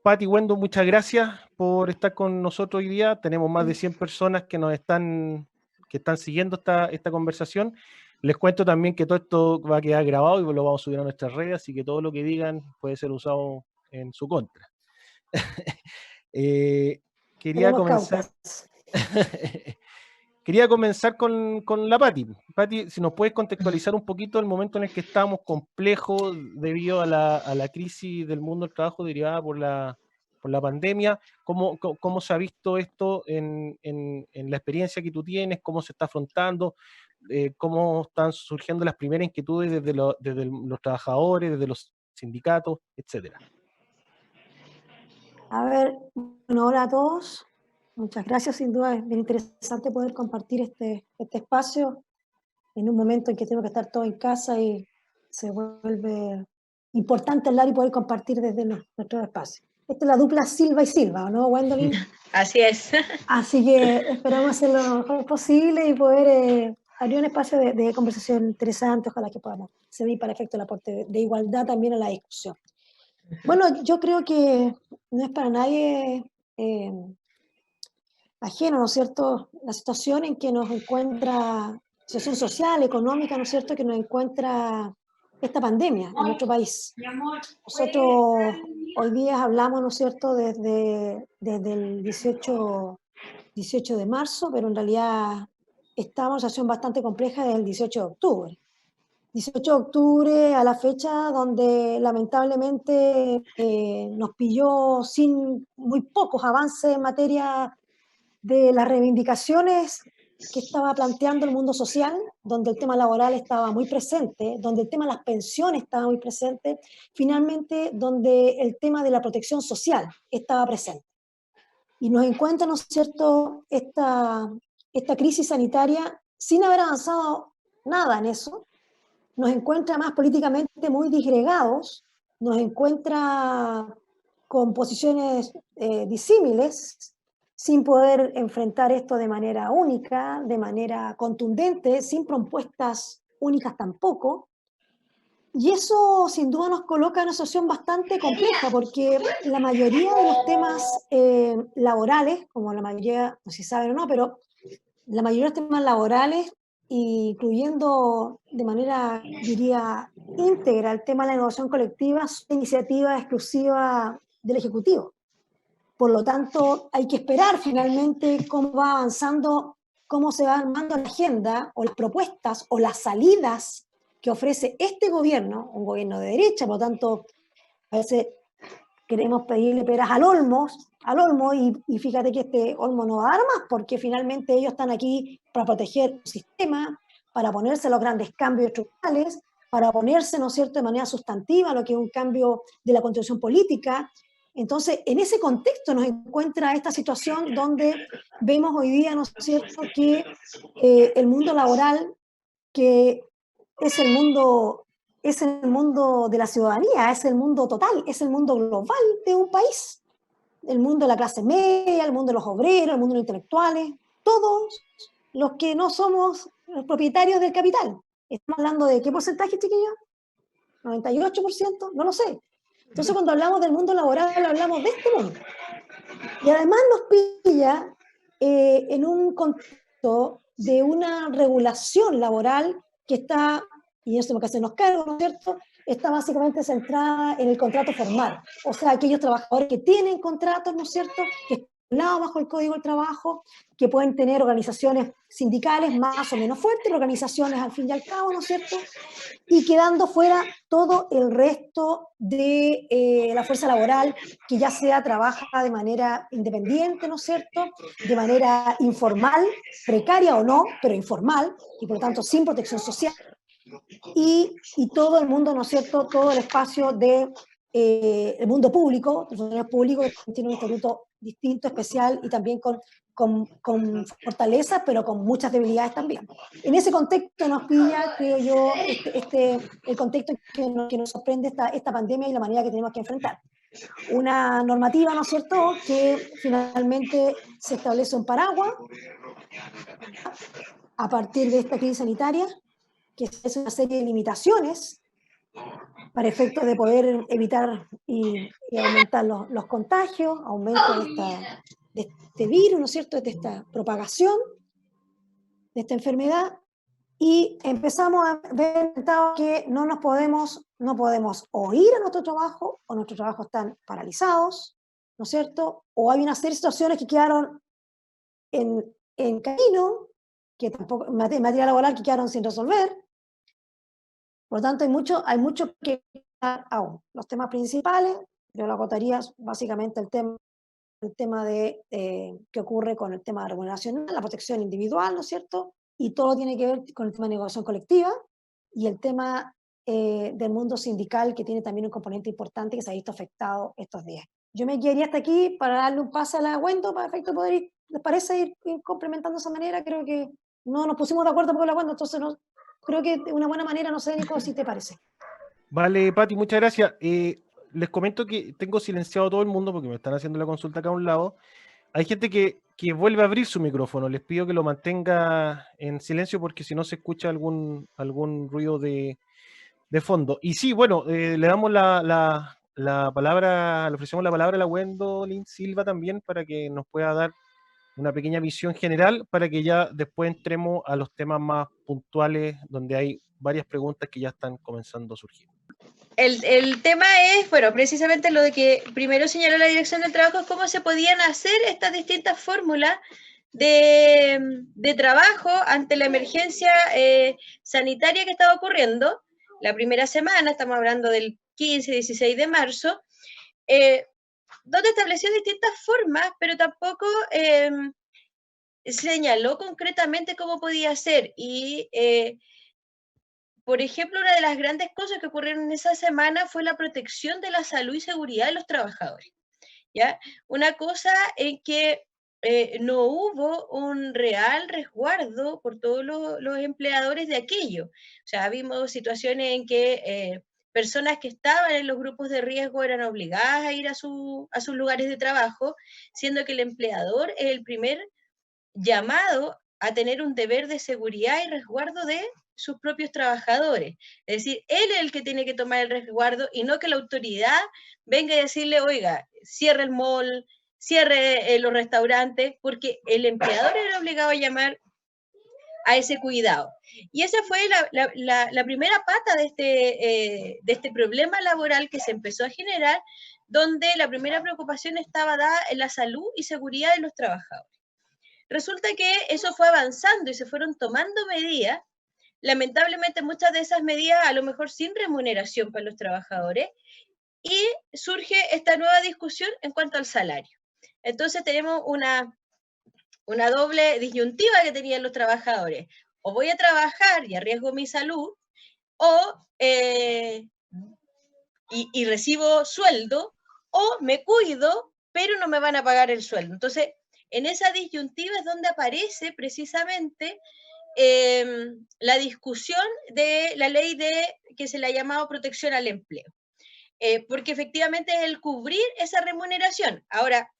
Pati, Wendo, muchas gracias por estar con nosotros hoy día. Tenemos más de 100 personas que están siguiendo esta conversación. Les cuento también que todo esto va a quedar grabado y lo vamos a subir a nuestras redes, así que todo lo que digan puede ser usado en su contra. Eh, quería Tenemos comenzar, cautas. quería comenzar con la Pati. Pati, si nos puedes contextualizar un poquito el momento en el que estamos complejo debido a la crisis del mundo del trabajo derivada por la pandemia. ¿Cómo se ha visto esto en la experiencia que tú tienes? ¿Cómo se está afrontando? ¿Cómo están surgiendo las primeras inquietudes desde los trabajadores, desde los sindicatos, etcétera? A ver, bueno, hola a todos. Muchas gracias, sin duda es bien interesante poder compartir este espacio en un momento en que tenemos que estar todos en casa y se vuelve importante hablar y poder compartir desde nuestros espacios. Esta es la dupla Silva y Silva, ¿no, Gwendolyn? Así es. Así que esperamos hacerlo lo mejor posible y poder abrir un espacio de conversación interesante, ojalá que podamos servir para efecto el aporte de igualdad también a la discusión. Bueno, yo creo que no es para nadie ajeno, ¿no es cierto?, la situación en que nos encuentra, situación social, económica, ¿no es cierto?, que nos encuentra esta pandemia en nuestro país. Nosotros hoy día hablamos, ¿no es cierto?, desde el 18 de marzo, pero en realidad estamos en una situación bastante compleja desde el 18 de octubre. 18 de octubre a la fecha donde lamentablemente nos pilló sin muy pocos avances en materia de las reivindicaciones que estaba planteando el mundo social, donde el tema laboral estaba muy presente, donde el tema de las pensiones estaba muy presente, finalmente donde el tema de la protección social estaba presente. Y nos encuentra, ¿no es cierto?, esta crisis sanitaria sin haber avanzado nada en eso. Nos encuentra más políticamente muy disgregados, nos encuentra con posiciones disímiles, sin poder enfrentar esto de manera única, de manera contundente, sin propuestas únicas tampoco. Y eso sin duda nos coloca en una situación bastante compleja, porque la mayoría de los temas laborales, como la mayoría, no sé si saben o no, pero la mayoría de los temas laborales, incluyendo de manera, diría, íntegra el tema de la negociación colectiva, es una iniciativa exclusiva del Ejecutivo. Por lo tanto, hay que esperar finalmente cómo va avanzando, cómo se va armando la agenda o las propuestas o las salidas que ofrece este gobierno, un gobierno de derecha, por lo tanto, a veces queremos pedirle peras al olmo y fíjate que este olmo no va a dar más porque finalmente ellos están aquí para proteger el sistema, para ponerse a los grandes cambios estructurales, para ponerse, ¿no es cierto?, de manera sustantiva a lo que es un cambio de la constitución política. Entonces, en ese contexto nos encuentra esta situación donde vemos hoy día, ¿no es cierto?, que el mundo laboral, que es el mundo de la ciudadanía, es el mundo total, es el mundo global de un país. El mundo de la clase media, el mundo de los obreros, el mundo de los intelectuales, todos los que no somos los propietarios del capital. Estamos hablando de ¿qué porcentaje, chiquillos? ¿98%? No lo sé. Entonces, cuando hablamos del mundo laboral, hablamos de este mundo. Y además nos pilla en un contexto de una regulación laboral que está, y eso es lo que hacen los cargos, ¿no es cierto?, está básicamente centrada en el contrato formal. O sea, aquellos trabajadores que tienen contratos, ¿no es cierto?, que están bajo el Código del Trabajo, que pueden tener organizaciones sindicales más o menos fuertes, pero organizaciones al fin y al cabo, ¿no es cierto?, y quedando fuera todo el resto de la fuerza laboral que ya sea trabaja de manera independiente, ¿no es cierto?, de manera informal, precaria o no, pero informal, y por lo tanto sin protección social, y todo el mundo, ¿no es cierto?, todo el espacio de el mundo público, el funcionario público que tiene un estatuto distinto, especial y también con fortalezas, pero con muchas debilidades también. En ese contexto nos pilla, creo yo, el contexto que nos sorprende esta pandemia y la manera que tenemos que enfrentar. Una normativa, ¿no es cierto?, que finalmente se establece un paraguas a partir de esta crisis sanitaria, que es una serie de limitaciones para efectos de poder evitar y aumentar los contagios, aumento de este virus, ¿no es cierto?, de esta propagación de esta enfermedad, y empezamos a ver que no podemos o ir a nuestro trabajo, o nuestros trabajos están paralizados, ¿no es cierto?, o hay una serie de situaciones que quedaron en camino, que tampoco, materia laboral, que quedaron sin resolver. Por lo tanto, hay mucho que aún. Los temas principales, yo lo agotaría básicamente el tema de qué ocurre con el tema de remuneración, la protección individual, ¿no es cierto? Y todo tiene que ver con el tema de negociación colectiva y el tema del mundo sindical, que tiene también un componente importante que se ha visto afectado estos días. Yo me quedaría hasta aquí para darle un pase a la Wendo para efecto de poder ir, ¿les parece ir complementando de esa manera? Creo que no nos pusimos de acuerdo con la Wendo, entonces no, creo que de una buena manera, no sé, Nico, si te parece. Vale, Pati, muchas gracias. Les comento que tengo silenciado a todo el mundo porque me están haciendo la consulta acá a un lado. Hay gente que vuelve a abrir su micrófono. Les pido que lo mantenga en silencio porque si no se escucha algún ruido de fondo. Y sí, bueno, le damos la palabra, le ofrecemos la palabra a la Gwendolyn Silva también para que nos pueda dar una pequeña visión general para que ya después entremos a los temas más puntuales donde hay varias preguntas que ya están comenzando a surgir. El tema es, bueno, precisamente lo de que primero señaló la Dirección del Trabajo, es cómo se podían hacer estas distintas fórmulas de trabajo ante la emergencia sanitaria que estaba ocurriendo. La primera semana, estamos hablando del 15, 16 de marzo, donde estableció distintas formas, pero tampoco señaló concretamente cómo podía ser. Y por ejemplo, una de las grandes cosas que ocurrieron en esa semana fue la protección de la salud y seguridad de los trabajadores, ¿ya? Una cosa en que no hubo un real resguardo por todos los empleadores de aquello. O sea, vimos situaciones en que personas que estaban en los grupos de riesgo eran obligadas a ir a sus lugares de trabajo, siendo que el empleador es el primer llamado a tener un deber de seguridad y resguardo de sus propios trabajadores. Es decir, él es el que tiene que tomar el resguardo y no que la autoridad venga y decirle, oiga, cierre el mall, cierre los restaurantes, porque el empleador era obligado a llamar a ese cuidado. Y esa fue la primera pata de este problema laboral que se empezó a generar, donde la primera preocupación estaba dada en la salud y seguridad de los trabajadores. Resulta que eso fue avanzando y se fueron tomando medidas, lamentablemente muchas de esas medidas a lo mejor sin remuneración para los trabajadores, y surge esta nueva discusión en cuanto al salario. Entonces tenemos una doble disyuntiva que tenían los trabajadores: o voy a trabajar y arriesgo mi salud, o y recibo sueldo, o me cuido, pero no me van a pagar el sueldo. Entonces, en esa disyuntiva es donde aparece precisamente la discusión de la ley que se le ha llamado protección al empleo, porque efectivamente es el cubrir esa remuneración. Ahora,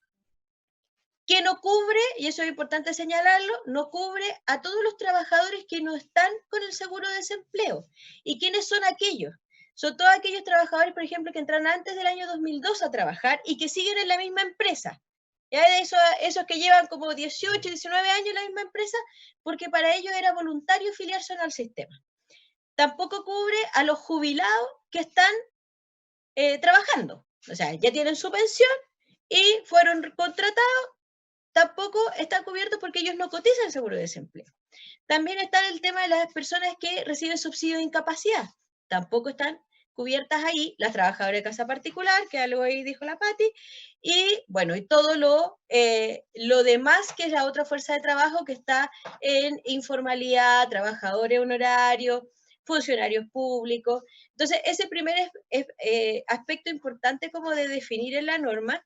¿qué no cubre? Y eso es importante señalarlo, no cubre a todos los trabajadores que no están con el seguro de desempleo. ¿Y quiénes son aquellos? Son todos aquellos trabajadores, por ejemplo, que entran antes del año 2002 a trabajar y que siguen en la misma empresa. ¿Ya? Esos que llevan como 18, 19 años en la misma empresa, porque para ellos era voluntario afiliarse al sistema. Tampoco cubre a los jubilados que están trabajando. O sea, ya tienen su pensión y fueron contratados, tampoco están cubiertos porque ellos no cotizan el seguro de desempleo. También está el tema de las personas que reciben subsidio de incapacidad. Tampoco están cubiertas ahí las trabajadoras de casa particular, que algo ahí dijo la Pati, y bueno, y todo lo demás, que es la otra fuerza de trabajo que está en informalidad, trabajadores honorarios, funcionarios públicos. Entonces, ese primer aspecto importante como de definir en la norma,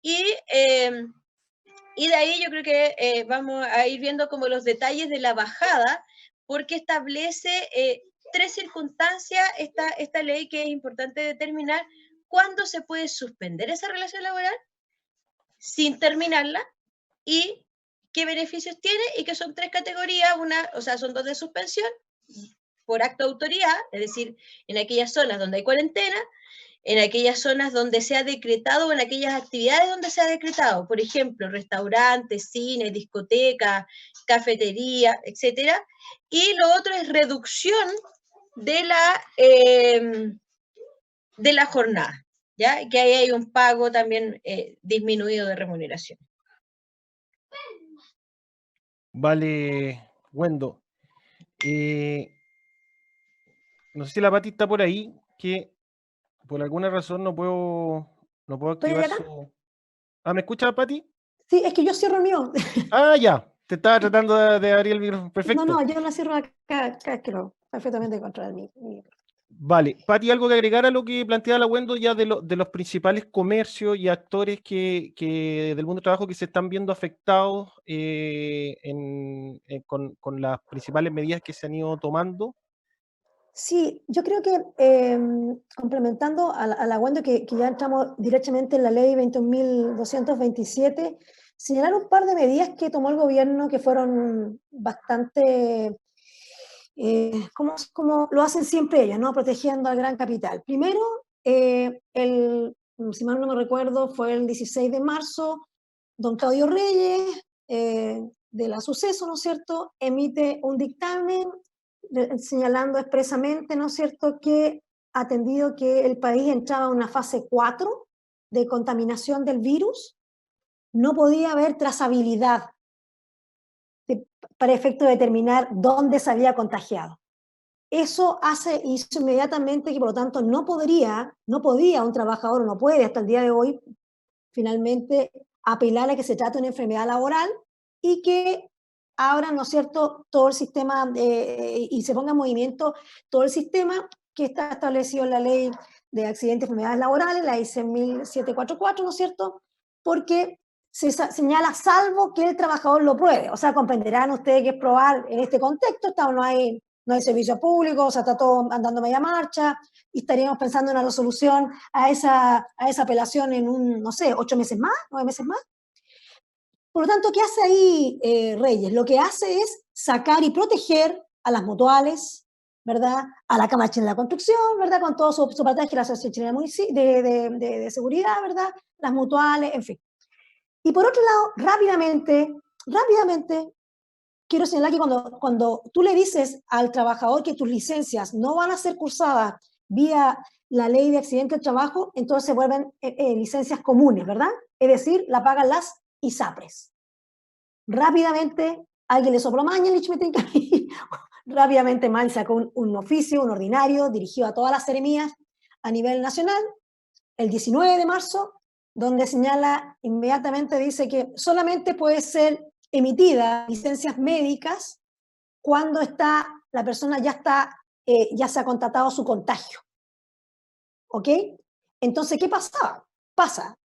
y de ahí yo creo que vamos a ir viendo como los detalles de la bajada, porque establece 3 circunstancias esta ley, que es importante determinar cuándo se puede suspender esa relación laboral sin terminarla y qué beneficios tiene, y que son 3 categorías, o sea, son 2 de suspensión, por acto de autoridad, es decir, en aquellas zonas donde hay cuarentena, en aquellas zonas donde se ha decretado o en aquellas actividades donde se ha decretado, por ejemplo, restaurantes, cines, discotecas, cafeterías, etc. Y lo otro es reducción de la jornada, ¿ya? Que ahí hay un pago también disminuido de remuneración. Vale, Wendo. No sé si la Pati está por ahí, que por alguna razón no puedo ¿Estoy activar acá? su... Ah, ¿me escucha, Pati? Sí, es que yo cierro el mío. Ah, ya. Te estaba tratando de abrir el micrófono. No, Perfecto. no, yo la cierro acá creo perfectamente controlar mi. Vale. Pati, ¿algo que agregar a lo que planteaba la Wendo ya de los principales comercios y actores del mundo del trabajo que se están viendo afectados con las principales medidas que se han ido tomando? Sí, yo creo que complementando a la Wendo, que ya entramos directamente en la ley 21.227, señalar un par de medidas que tomó el gobierno que fueron bastante, como lo hacen siempre ellos, ¿no? Protegiendo al gran capital. Primero, si mal no me recuerdo, fue el 16 de marzo, don Claudio Reyes, de la Suceso, ¿no es cierto?, emite un dictamen señalando expresamente, ¿no es cierto?, que atendido que el país entraba en una fase 4 de contaminación del virus, no podía haber trazabilidad para efecto de determinar dónde se había contagiado. Eso hizo inmediatamente que, por lo tanto, no podía un trabajador, no puede hasta el día de hoy, finalmente, apelar a que se trate de una enfermedad laboral y que abra, ¿no es cierto?, todo el sistema y se ponga en movimiento todo el sistema que está establecido en la ley de accidentes y enfermedades laborales, la ley 6.744, ¿no es cierto?, porque se señala salvo que el trabajador lo pruebe. O sea, comprenderán ustedes que es probar en este contexto, no hay servicio público, o sea, está todo andando media marcha, y estaríamos pensando en una resolución a esa apelación en no sé, 8 meses más, 9 meses más. Por lo tanto, ¿qué hace ahí Reyes? Lo que hace es sacar y proteger a las mutuales, ¿verdad? A la Cámara Chilena de la Construcción, ¿verdad? Con todo su patraje, la Asociación Chilena de Seguridad, ¿verdad? Las mutuales, en fin. Y por otro lado, rápidamente, quiero señalar que cuando tú le dices al trabajador que tus licencias no van a ser cursadas vía la ley de accidente de trabajo, entonces se vuelven licencias comunes, ¿verdad? Es decir, la pagan las ISAPRES. Rápidamente, alguien le sopló maña, rápidamente Mal sacó un oficio, un ordinario, dirigido a todas las seremías a nivel nacional, el 19 de marzo, donde señala, inmediatamente dice que solamente puede ser emitida licencias médicas cuando la persona ya se ha constatado su contagio. ¿Ok? Entonces, ¿qué pasa?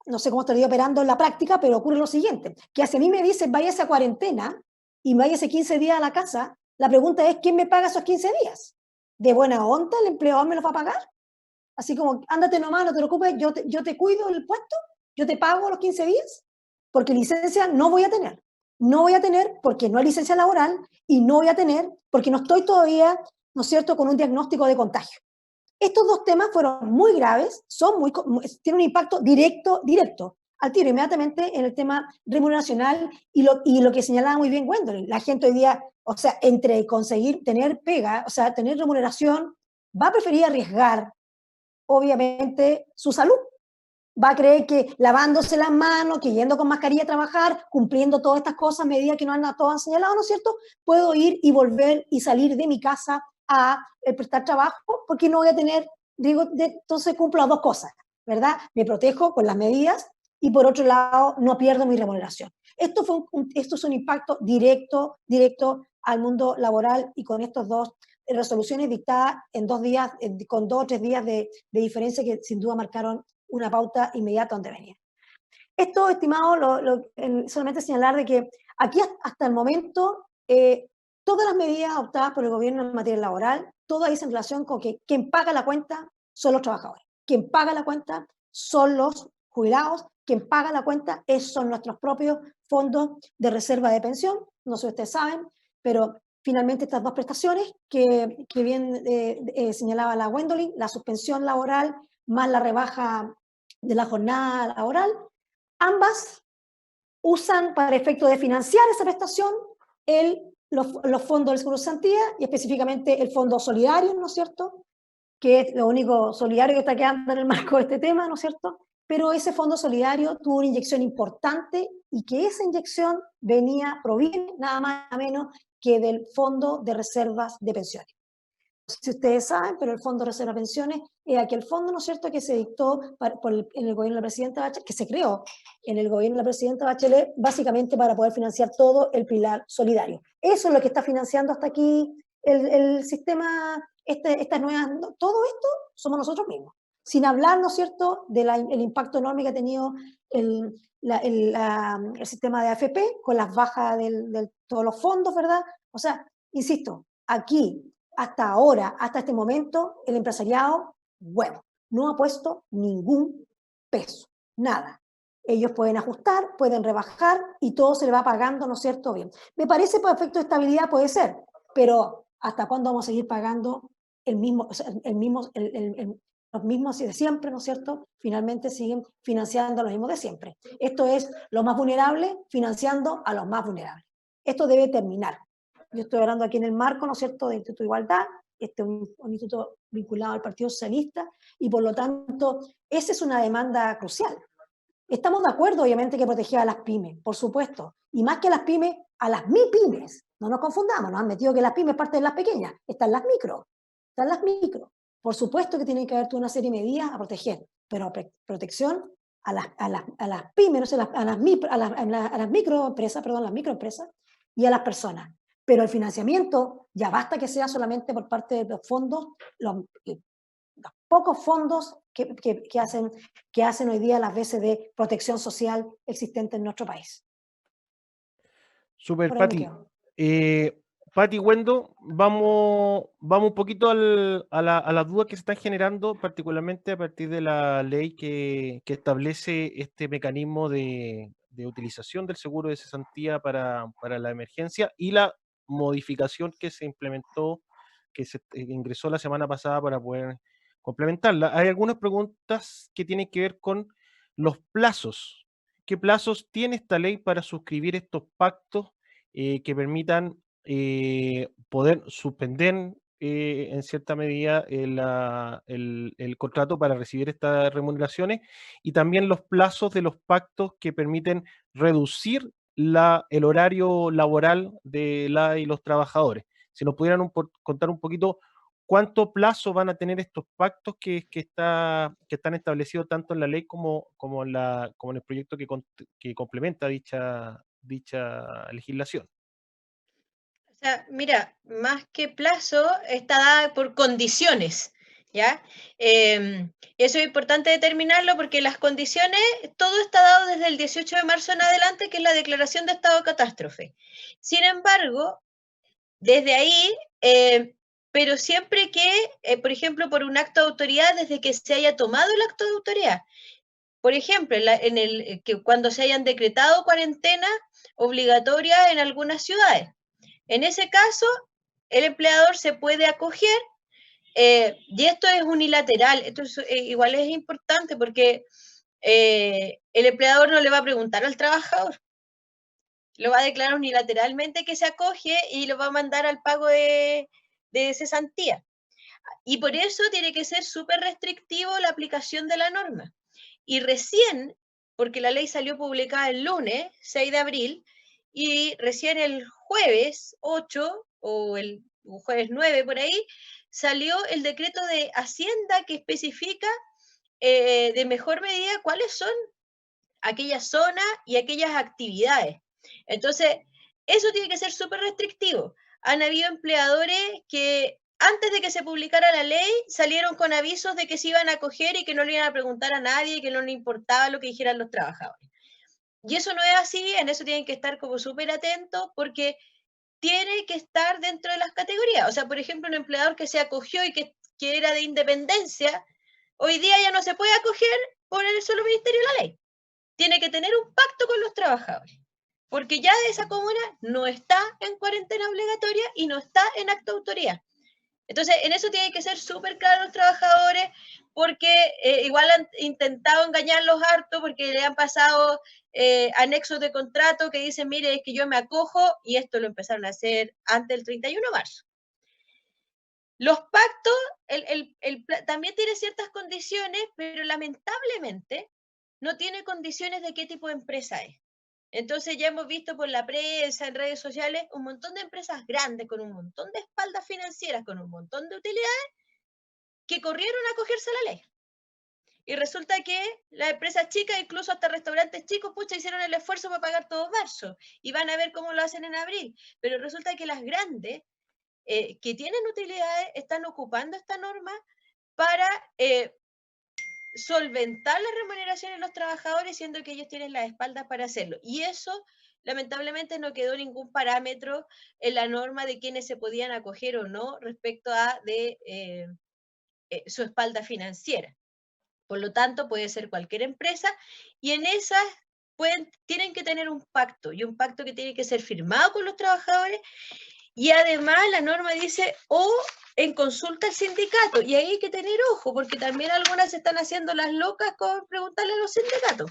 No sé cómo estaría operando en la práctica, pero ocurre lo siguiente, que si a mí me dicen váyase a cuarentena y váyase 15 días a la casa, la pregunta es, ¿quién me paga esos 15 días? ¿De buena onda el empleador me los va a pagar? Así como, ándate nomás, no te preocupes, yo te cuido el puesto, yo te pago los 15 días, porque licencia no voy a tener. No voy a tener porque no hay licencia laboral y no voy a tener porque no estoy todavía, ¿no es cierto?, con un diagnóstico de contagio. Estos dos temas fueron muy graves, tienen un impacto directo, al tiro, inmediatamente en el tema remuneracional y lo que señalaba muy bien Gwendolyn. La gente hoy día, o sea, entre conseguir tener pega, o sea, tener remuneración, va a preferir arriesgar, obviamente, su salud. Va a creer que lavándose las manos, que yendo con mascarilla a trabajar, cumpliendo todas estas cosas, medidas que todos han señalado, ¿no es cierto? Puedo ir y volver y salir de mi casa a prestar trabajo, porque no voy a tener, entonces cumplo las dos cosas, ¿verdad? Me protejo con las medidas y por otro lado no pierdo mi remuneración. Esto es un impacto directo al mundo laboral y con estas dos resoluciones dictadas en 2 días, con 2 o 3 días de diferencia que sin duda marcaron una pauta inmediata donde venía. Esto, estimado, solamente señalar de que aquí hasta el momento todas las medidas adoptadas por el gobierno en materia laboral, todas dicen relación con que quien paga la cuenta son los trabajadores, quien paga la cuenta son los jubilados, quien paga la cuenta son nuestros propios fondos de reserva de pensión, no sé si ustedes saben, pero finalmente estas dos prestaciones que bien señalaba la Gwendolyn, la suspensión laboral más la rebaja de la jornada laboral, ambas usan para efecto de financiar esa prestación los fondos del Seguro de Cesantía y específicamente el Fondo Solidario, ¿no es cierto?, que es lo único solidario que está quedando en el marco de este tema, ¿no es cierto? Pero ese fondo solidario tuvo una inyección importante y que esa inyección proviene nada más nada menos que del Fondo de Reservas de Pensiones. No sé si ustedes saben, pero el Fondo de Reservas de Pensiones es aquel fondo, ¿no es cierto?, que se dictó en el gobierno de la presidenta Bachelet, que se creó en el gobierno de la presidenta Bachelet, básicamente para poder financiar todo el pilar solidario. Eso es lo que está financiando hasta aquí el sistema, estas nuevas, todo esto somos nosotros mismos. Sin hablar, ¿no es cierto?, del impacto enorme que ha tenido el sistema de AFP con las bajas de todos los fondos, ¿verdad? O sea, insisto, aquí, hasta ahora, hasta este momento, el empresariado, bueno, no ha puesto ningún peso, nada. Ellos pueden ajustar, pueden rebajar y todo se le va pagando, ¿no es cierto? Bien. Me parece por efecto de estabilidad puede ser, pero ¿hasta cuándo vamos a seguir pagando los mismos de siempre, ¿no es cierto? Finalmente siguen financiando a los mismos de siempre. Esto es lo más vulnerable financiando a los más vulnerables. Esto debe terminar. Yo estoy hablando aquí en el marco, ¿no es cierto?, del Instituto de Igualdad, este es un instituto vinculado al Partido Socialista, y por lo tanto, esa es una demanda crucial. Estamos de acuerdo, obviamente, que proteger a las pymes, por supuesto, y más que a las pymes, a las MIPYMES. No nos confundamos, nos han metido que las pymes parte de las pequeñas, están las micro. Por supuesto que tienen que haber toda una serie de medidas a proteger, pero protección a las pymes, no sé, a las microempresas, perdón, las microempresas y a las personas. Pero el financiamiento ya basta que sea solamente por parte de los fondos, los pocos fondos que hacen hoy día las veces de protección social existente en nuestro país. Super, Pati. Pati, Wendo, vamos un poquito a las dudas que se están generando, particularmente a partir de la ley que establece este mecanismo de utilización del seguro de cesantía para la emergencia y la modificación que se implementó, que se ingresó la semana pasada para poder complementarla. Hay algunas preguntas que tienen que ver con los plazos. ¿Qué plazos tiene esta ley para suscribir estos pactos que permitan poder suspender en cierta medida el contrato para recibir estas remuneraciones, y también los plazos de los pactos que permiten reducir el horario laboral de y los trabajadores? Si nos pudieran contar un poquito cuánto plazo van a tener estos pactos que están establecidos tanto en la ley como en el proyecto que complementa dicha legislación. O sea, mira, más que plazo, está dada por condiciones, ¿ya? Eso es importante determinarlo porque las condiciones, todo está dado desde el 18 de marzo en adelante, que es la declaración de estado de catástrofe. Sin embargo, desde ahí, pero siempre que, por ejemplo, por un acto de autoridad, desde que se haya tomado el acto de autoridad. Por ejemplo, que cuando se hayan decretado cuarentena obligatoria en algunas ciudades. En ese caso, el empleador se puede acoger, y esto es unilateral. Esto igual es importante porque el empleador no le va a preguntar al trabajador. Lo va a declarar unilateralmente que se acoge y lo va a mandar al pago de cesantía. Y por eso tiene que ser súper restrictivo la aplicación de la norma. Y recién, porque la ley salió publicada el lunes 6 de abril, y recién el jueves 8 o el jueves 9 por ahí, salió el decreto de Hacienda que especifica de mejor medida cuáles son aquellas zonas y aquellas actividades. Entonces, eso tiene que ser súper restrictivo. Han habido empleadores que antes de que se publicara la ley salieron con avisos de que se iban a acoger y que no le iban a preguntar a nadie y que no le importaba lo que dijeran los trabajadores. Y eso no es así, en eso tienen que estar como súper atentos porque tiene que estar dentro de las categorías. O sea, por ejemplo, un empleador que se acogió y que era de independencia, hoy día ya no se puede acoger por el solo ministerio de la ley. Tiene que tener un pacto con los trabajadores. porque ya esa comuna no está en cuarentena obligatoria y no está en acto de autoría. Entonces, en eso tienen que ser súper claros los trabajadores, porque igual han intentado engañarlos harto, porque le han pasado anexos de contrato que dicen, mire, es que yo me acojo, y esto lo empezaron a hacer antes del 31 de marzo. Los pactos, también tiene ciertas condiciones, pero lamentablemente no tiene condiciones de qué tipo de empresa es. Entonces ya hemos visto por la prensa, en redes sociales, un montón de empresas grandes con un montón de espaldas financieras, con un montón de utilidades, que corrieron a acogerse a la ley. Y resulta que las empresas chicas, incluso hasta restaurantes chicos, pucha, hicieron el esfuerzo para pagar todo marzo. Y van a ver cómo lo hacen en abril. Pero resulta que las grandes, que tienen utilidades, están ocupando esta norma para solventar las remuneraciones de los trabajadores, siendo que ellos tienen las espaldas para hacerlo. Y eso, lamentablemente, no quedó ningún parámetro en la norma de quiénes se podían acoger o no respecto a su espalda financiera. Por lo tanto, puede ser cualquier empresa, y en esas tienen que tener un pacto, y un pacto que tiene que ser firmado con los trabajadores, y además la norma dice, o en consulta al sindicato, y ahí hay que tener ojo, porque también algunas se están haciendo las locas con preguntarle a los sindicatos.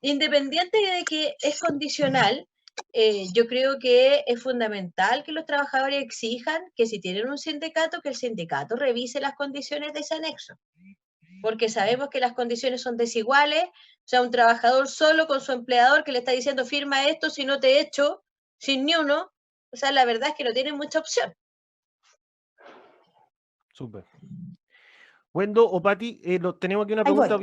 Independiente de que es condicional, yo creo que es fundamental que los trabajadores exijan que si tienen un sindicato, que el sindicato revise las condiciones de ese anexo, porque sabemos que las condiciones son desiguales. O sea, un trabajador solo con su empleador que le está diciendo, firma esto, si no te echo, sin ni uno. O sea, la verdad es que no tienen mucha opción. Súper. Wendo o Pati, tenemos aquí una pregunta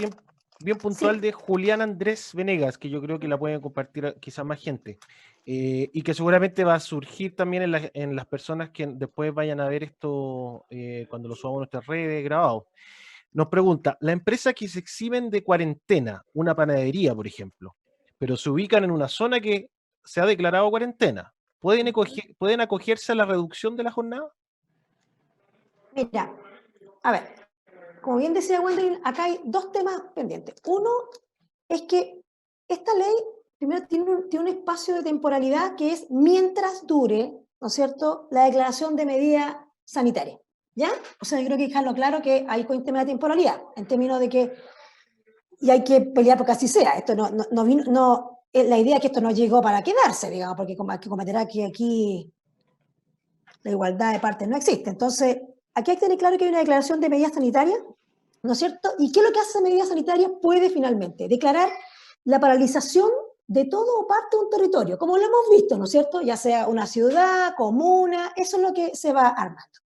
bien puntual, sí, de Julián Andrés Venegas, que yo creo que la pueden compartir quizás más gente, y que seguramente va a surgir también en las personas que después vayan a ver esto cuando lo subamos a nuestras redes grabado. Nos pregunta, la empresa que se exhiben de cuarentena, una panadería, por ejemplo, pero se ubican en una zona que se ha declarado cuarentena, ¿pueden acogerse a la reducción de la jornada? Mira, a ver, como bien decía Wendy, acá hay dos temas pendientes. Uno es que esta ley, primero, tiene un espacio de temporalidad que es mientras dure, ¿no es cierto?, la declaración de medida sanitaria, ¿ya? O sea, yo creo que dejarlo claro que hay un tema de temporalidad, en términos de que, y hay que pelear porque así sea, esto la idea es que esto no llegó para quedarse, digamos, porque hay que cometerá que aquí la igualdad de partes no existe. Entonces, aquí hay que tener claro que hay una declaración de medida sanitaria, ¿no es cierto? ¿Y qué es lo que hace esa medida sanitaria? Puede finalmente declarar la paralización de todo o parte de un territorio, como lo hemos visto, ¿no es cierto? Ya sea una ciudad, comuna, eso es lo que se va armando.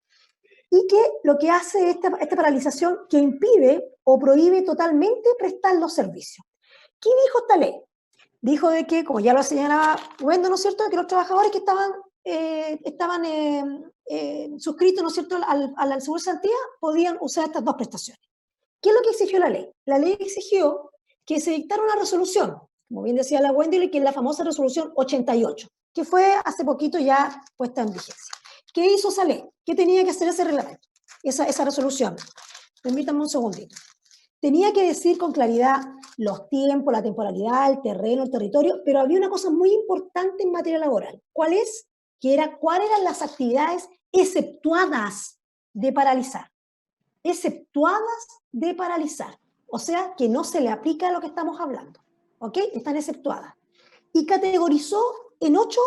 Y que lo que hace esta paralización que impide o prohíbe totalmente prestar los servicios. ¿Qué dijo esta ley? Dijo de que, como ya lo señalaba Wendo, ¿no es cierto?, que los trabajadores que estaban suscritos, ¿no es cierto?, al Seguro de Cesantía podían usar estas dos prestaciones. ¿Qué es lo que exigió la ley? La ley exigió que se dictara una resolución, como bien decía la Wendy, que es la famosa resolución 88, que fue hace poquito ya puesta en vigencia. ¿Qué hizo esa ley? ¿Qué tenía que hacer ese reglamento? Esa resolución. Permítanme un segundito. Tenía que decir con claridad los tiempos, la temporalidad, el terreno, el territorio, pero había una cosa muy importante en materia laboral. ¿Cuáles eran las actividades exceptuadas de paralizar? Exceptuadas de paralizar. O sea, que no se le aplica a lo que estamos hablando. ¿Ok? Están exceptuadas. Y categorizó en ocho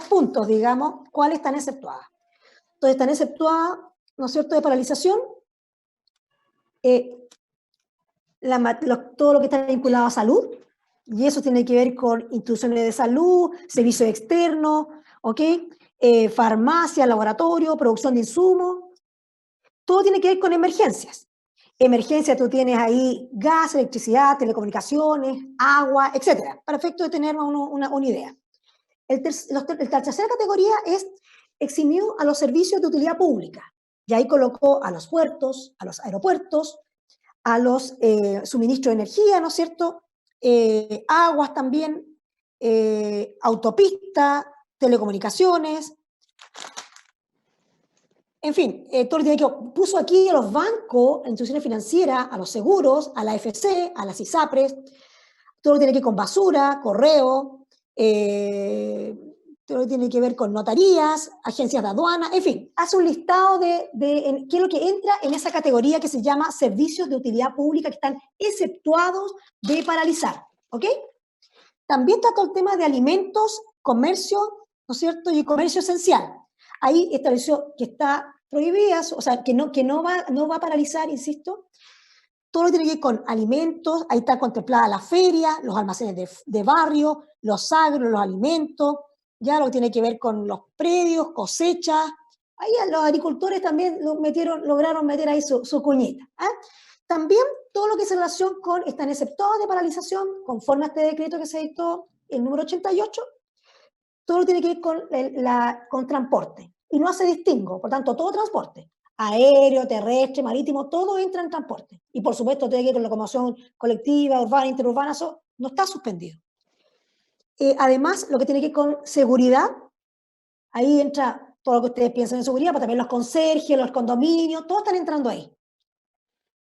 puntos, digamos, cuáles están exceptuadas. Entonces, están exceptuadas, ¿no es cierto?, de paralización, todo lo que está vinculado a salud, y eso tiene que ver con instituciones de salud, servicios externos, ¿ok? Farmacia, laboratorio, producción de insumos. Todo tiene que ver con emergencias. Emergencia, tú tienes ahí gas, electricidad, telecomunicaciones, agua, etc. Para efecto de tener una idea. La tercera categoría es eximió a los servicios de utilidad pública. Y ahí colocó a los puertos, a los aeropuertos, a los suministros de energía, ¿no es cierto? Aguas también, autopistas, telecomunicaciones. En fin, todo lo que puso aquí a los bancos, a instituciones financieras, a los seguros, a la AFC, a las ISAPRES, todo lo que tiene que ver con basura, correo, todo lo que tiene que ver con notarías, agencias de aduana, en fin, hace un listado de qué es lo que entra en esa categoría que se llama servicios de utilidad pública que están exceptuados de paralizar, ¿ok? También trata el tema de alimentos, comercio, ¿no es cierto?, y comercio esencial. Ahí estableció que está prohibida, o sea, que no va a paralizar, insisto, todo lo que tiene que ver con alimentos. Ahí está contemplada la feria, los almacenes de barrio, los agros, los alimentos, ya lo que tiene que ver con los predios, cosechas. Ahí los agricultores también lograron meter ahí su cuñita. También todo lo que se relaciona con, están exceptuados de paralización, conforme a este decreto que se dictó, el número 88, todo lo que tiene que ver con transporte. Y no hace distingo, por tanto, todo transporte, aéreo, terrestre, marítimo, todo entra en transporte. Y por supuesto, tiene que ver con locomoción colectiva, urbana, interurbana, eso no está suspendido. Además, lo que tiene que ver con seguridad, ahí entra todo lo que ustedes piensan en seguridad, pero también los conserjes, los condominios, todos están entrando ahí.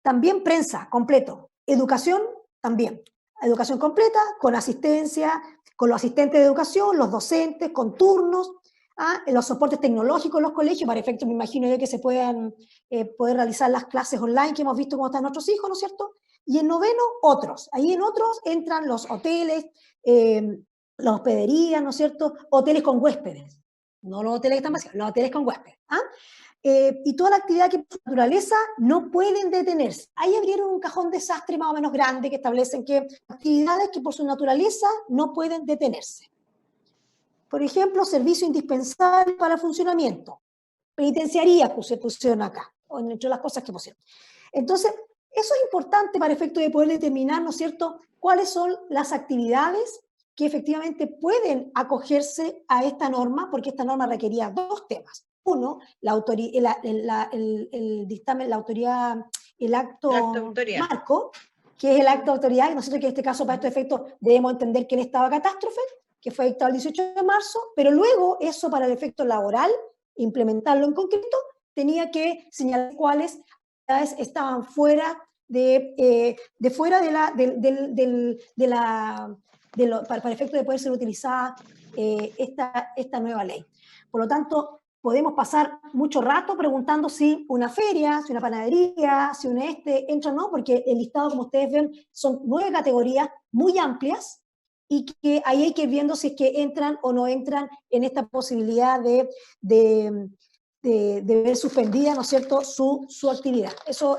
También prensa, completo. Educación, también. Educación completa, con asistencia, con los asistentes de educación, los docentes, con turnos, los soportes tecnológicos en los colegios, para efectos, me imagino yo, que se puedan poder realizar las clases online que hemos visto cómo están nuestros hijos, ¿no es cierto? Y en noveno, otros. Ahí en otros entran los hoteles, las hospederías, ¿no es cierto? Hoteles con huéspedes. No los hoteles que están vacíos, los hoteles con huéspedes. Y toda la actividad que por naturaleza no pueden detenerse. Ahí abrieron un cajón desastre más o menos grande que establecen que actividades que por su naturaleza no pueden detenerse. Por ejemplo, servicio indispensable para el funcionamiento. Penitenciaría que se pusieron acá, entre las cosas que pusieron. Entonces, eso es importante para efecto de poder determinar, ¿no es cierto?, cuáles son las actividades que efectivamente pueden acogerse a esta norma, porque esta norma requería dos temas. Uno, el dictamen, la autoridad, el acto marco, que es el acto de autoridad, y nosotros que en este caso para estos efectos debemos entender que el estado de catástrofe, que fue dictado el 18 de marzo, pero luego eso para el efecto laboral, implementarlo en concreto, tenía que señalar cuáles estaban fuera para el efecto de poder ser utilizada esta nueva ley. Por lo tanto, podemos pasar mucho rato preguntando si una feria, si una panadería, si entra o no, porque el listado, como ustedes ven, son 9 categorías muy amplias y que ahí hay que ir viendo si es que entran o no entran en esta posibilidad de ver suspendida, ¿no es cierto?, su actividad. Eso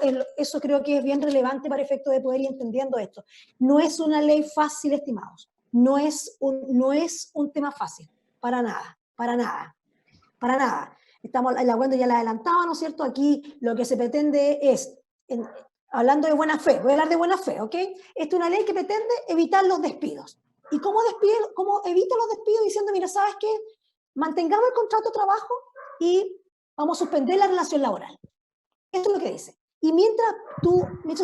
creo que es bien relevante para efecto de poder ir entendiendo esto. No es una ley fácil, estimados. No es un tema fácil, para nada, para nada. Para nada. La Wendo ya la adelantaba, ¿no es cierto? Aquí lo que se pretende es, hablando de buena fe, voy a hablar de buena fe, ¿ok? Esta es una ley que pretende evitar los despidos. ¿Y cómo evita los despidos? Diciendo, mira, ¿sabes qué? Mantengamos el contrato de trabajo y vamos a suspender la relación laboral. Esto es lo que dice. Y mientras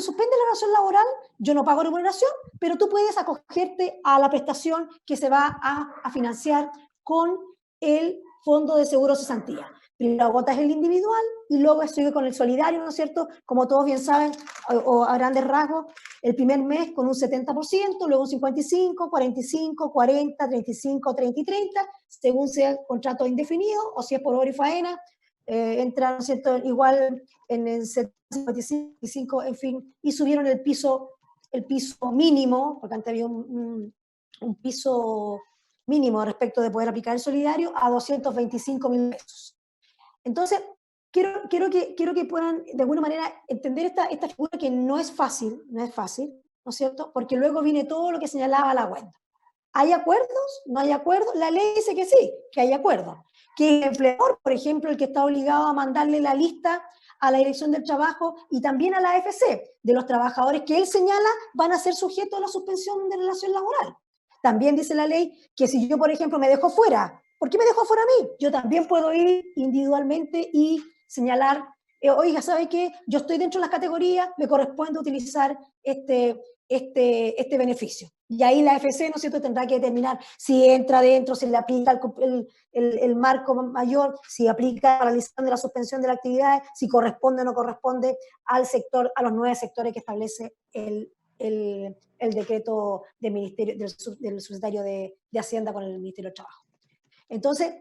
suspende la relación laboral, yo no pago remuneración, pero tú puedes acogerte a la prestación que se va a financiar con el Fondo de Seguro Cesantía. Primero agotas el individual y luego sigue con el solidario, ¿no es cierto? Como todos bien saben, o a grandes rasgos, el primer mes con un 70%, luego un 55%, 45%, 40%, 35%, 30% y 30%, según sea el contrato indefinido o si es por hora y faena, entra, ¿no es cierto?, igual en el 75%, en fin, y subieron el piso mínimo, porque antes había un piso mínimo respecto de poder aplicar el solidario, a 225.000 pesos. Entonces, quiero que puedan de alguna manera entender esta figura que no es fácil, ¿no es cierto? Porque luego viene todo lo que señalaba la Wendo. ¿Hay acuerdos? ¿No hay acuerdos? La ley dice que sí, que hay acuerdos. Que el empleador, por ejemplo, el que está obligado a mandarle la lista a la Dirección del Trabajo y también a la AFC de los trabajadores que él señala van a ser sujetos a la suspensión de relación laboral. También dice la ley que si yo, por ejemplo, me dejo fuera, ¿por qué me dejo fuera a mí? Yo también puedo ir individualmente y señalar, oiga, ¿sabe qué? Yo estoy dentro de las categorías, me corresponde utilizar este beneficio. Y ahí la AFC, ¿no es cierto?, tendrá que determinar si entra dentro, si le aplica el marco mayor, si aplica la paralización de la suspensión de la actividad, si corresponde o no corresponde al sector, a los 9 sectores que establece el decreto del Ministerio, del subsecretario de Hacienda con el Ministerio de Trabajo. Entonces,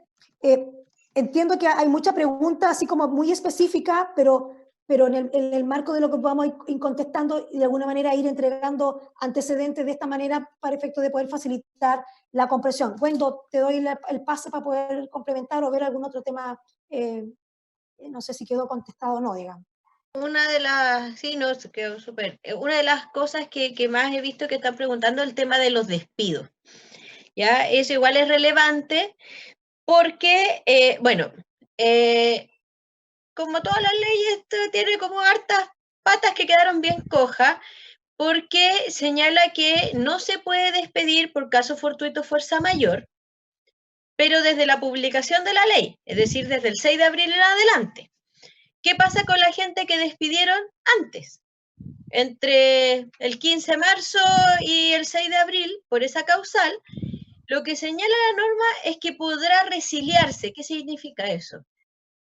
entiendo que hay mucha pregunta así como muy específica, pero en el marco de lo que podamos ir contestando y de alguna manera ir entregando antecedentes de esta manera para efecto de poder facilitar la comprensión. Wendo, te doy el pase para poder complementar o ver algún otro tema, no sé si quedó contestado o no, digamos. Una de las, sí, no, quedó súper. Una de las cosas que más he visto que están preguntando es el tema de los despidos. ¿Ya? Eso igual es relevante porque, bueno, como todas las leyes, esto tiene como hartas patas que quedaron bien cojas, porque señala que no se puede despedir por caso fortuito fuerza mayor, pero desde la publicación de la ley, es decir, desde el 6 de abril en adelante. ¿Qué pasa con la gente que despidieron antes? Entre el 15 de marzo y el 6 de abril, por esa causal, lo que señala la norma es que podrá resiliarse. ¿Qué significa eso?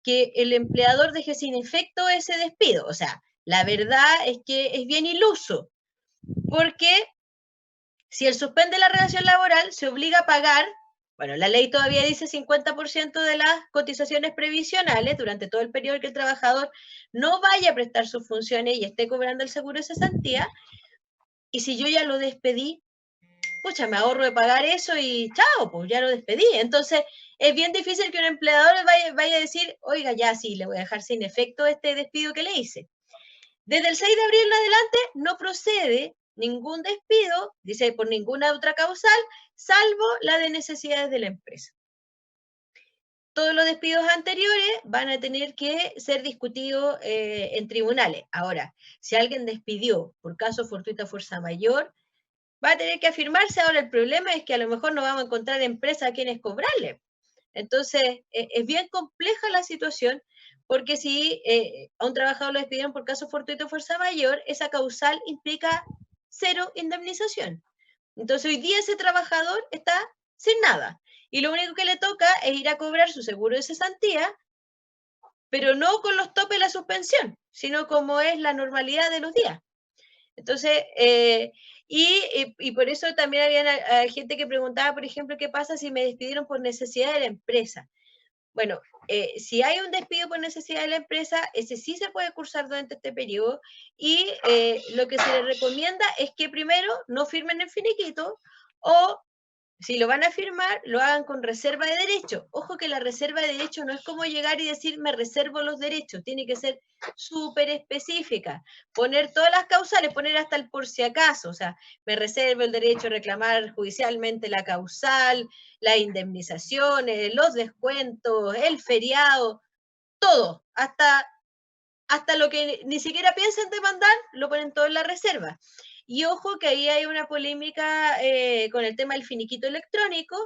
Que el empleador deje sin efecto ese despido. O sea, la verdad es que es bien iluso, porque si él suspende la relación laboral, se obliga a pagar, bueno, la ley todavía dice 50% de las cotizaciones previsionales durante todo el periodo que el trabajador no vaya a prestar sus funciones y esté cobrando el seguro de cesantía, y si yo ya lo despedí, pucha, me ahorro de pagar eso y chao, pues ya lo despedí. Entonces, es bien difícil que un empleador vaya a decir, oiga, ya sí, le voy a dejar sin efecto este despido que le hice. Desde el 6 de abril en adelante no procede ningún despido, dice, por ninguna otra causal, salvo la de necesidades de la empresa. Todos los despidos anteriores van a tener que ser discutidos en tribunales. Ahora, si alguien despidió por caso fortuita fuerza mayor, va a tener que afirmarse. Ahora, el problema es que a lo mejor no vamos a encontrar empresas a quienes cobrarle. Entonces, es bien compleja la situación, porque si a un trabajador lo despidieron por caso fortuito fuerza mayor, esa causal implica 0 indemnización. Entonces, hoy día ese trabajador está sin nada. Y lo único que le toca es ir a cobrar su seguro de cesantía, pero no con los topes de la suspensión, sino como es la normalidad de los días. Entonces, y por eso también había gente que preguntaba, por ejemplo, ¿qué pasa si me despidieron por necesidad de la empresa? Bueno, si hay un despido por necesidad de la empresa, ese sí se puede cursar durante este periodo, y lo que se le recomienda es que primero no firmen el finiquito, o si lo van a firmar, lo hagan con reserva de derecho. Ojo que la reserva de derecho no es como llegar y decir me reservo los derechos, tiene que ser súper específica. Poner todas las causales, poner hasta el por si acaso, o sea, me reservo el derecho a reclamar judicialmente la causal, las indemnizaciones, los descuentos, el feriado, todo, hasta lo que ni siquiera piensan demandar, lo ponen todo en la reserva. Y ojo que ahí hay una polémica con el tema del finiquito electrónico,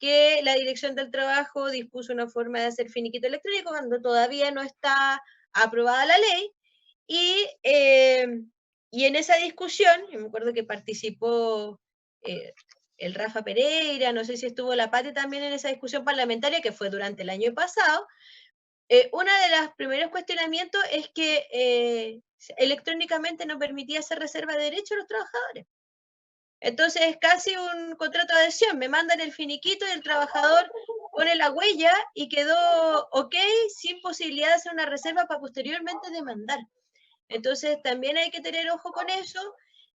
que la Dirección del Trabajo dispuso una forma de hacer finiquito electrónico cuando todavía no está aprobada la ley. Y en esa discusión, yo me acuerdo que participó el Rafa Pereira, no sé si estuvo la Pati también en esa discusión parlamentaria, que fue durante el año pasado. Uno de los primeros cuestionamientos es que electrónicamente no permitía hacer reserva de derechos a los trabajadores. Entonces es casi un contrato de adhesión, me mandan el finiquito y el trabajador pone la huella y quedó ok, sin posibilidad de hacer una reserva para posteriormente demandar. Entonces también hay que tener ojo con eso.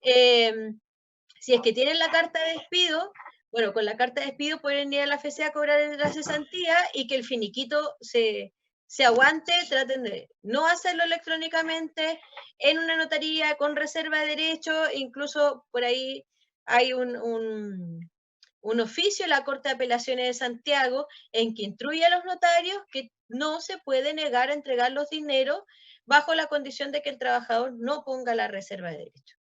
Si es que tienen la carta de despido, bueno, con la carta de despido pueden ir a la FC a cobrar la cesantía, y que el finiquito se aguante, traten de no hacerlo electrónicamente en una notaría con reserva de derechos. Incluso por ahí hay un oficio en la Corte de Apelaciones de Santiago en que instruye a los notarios que no se puede negar a entregar los dineros bajo la condición de que el trabajador no ponga la reserva de derechos.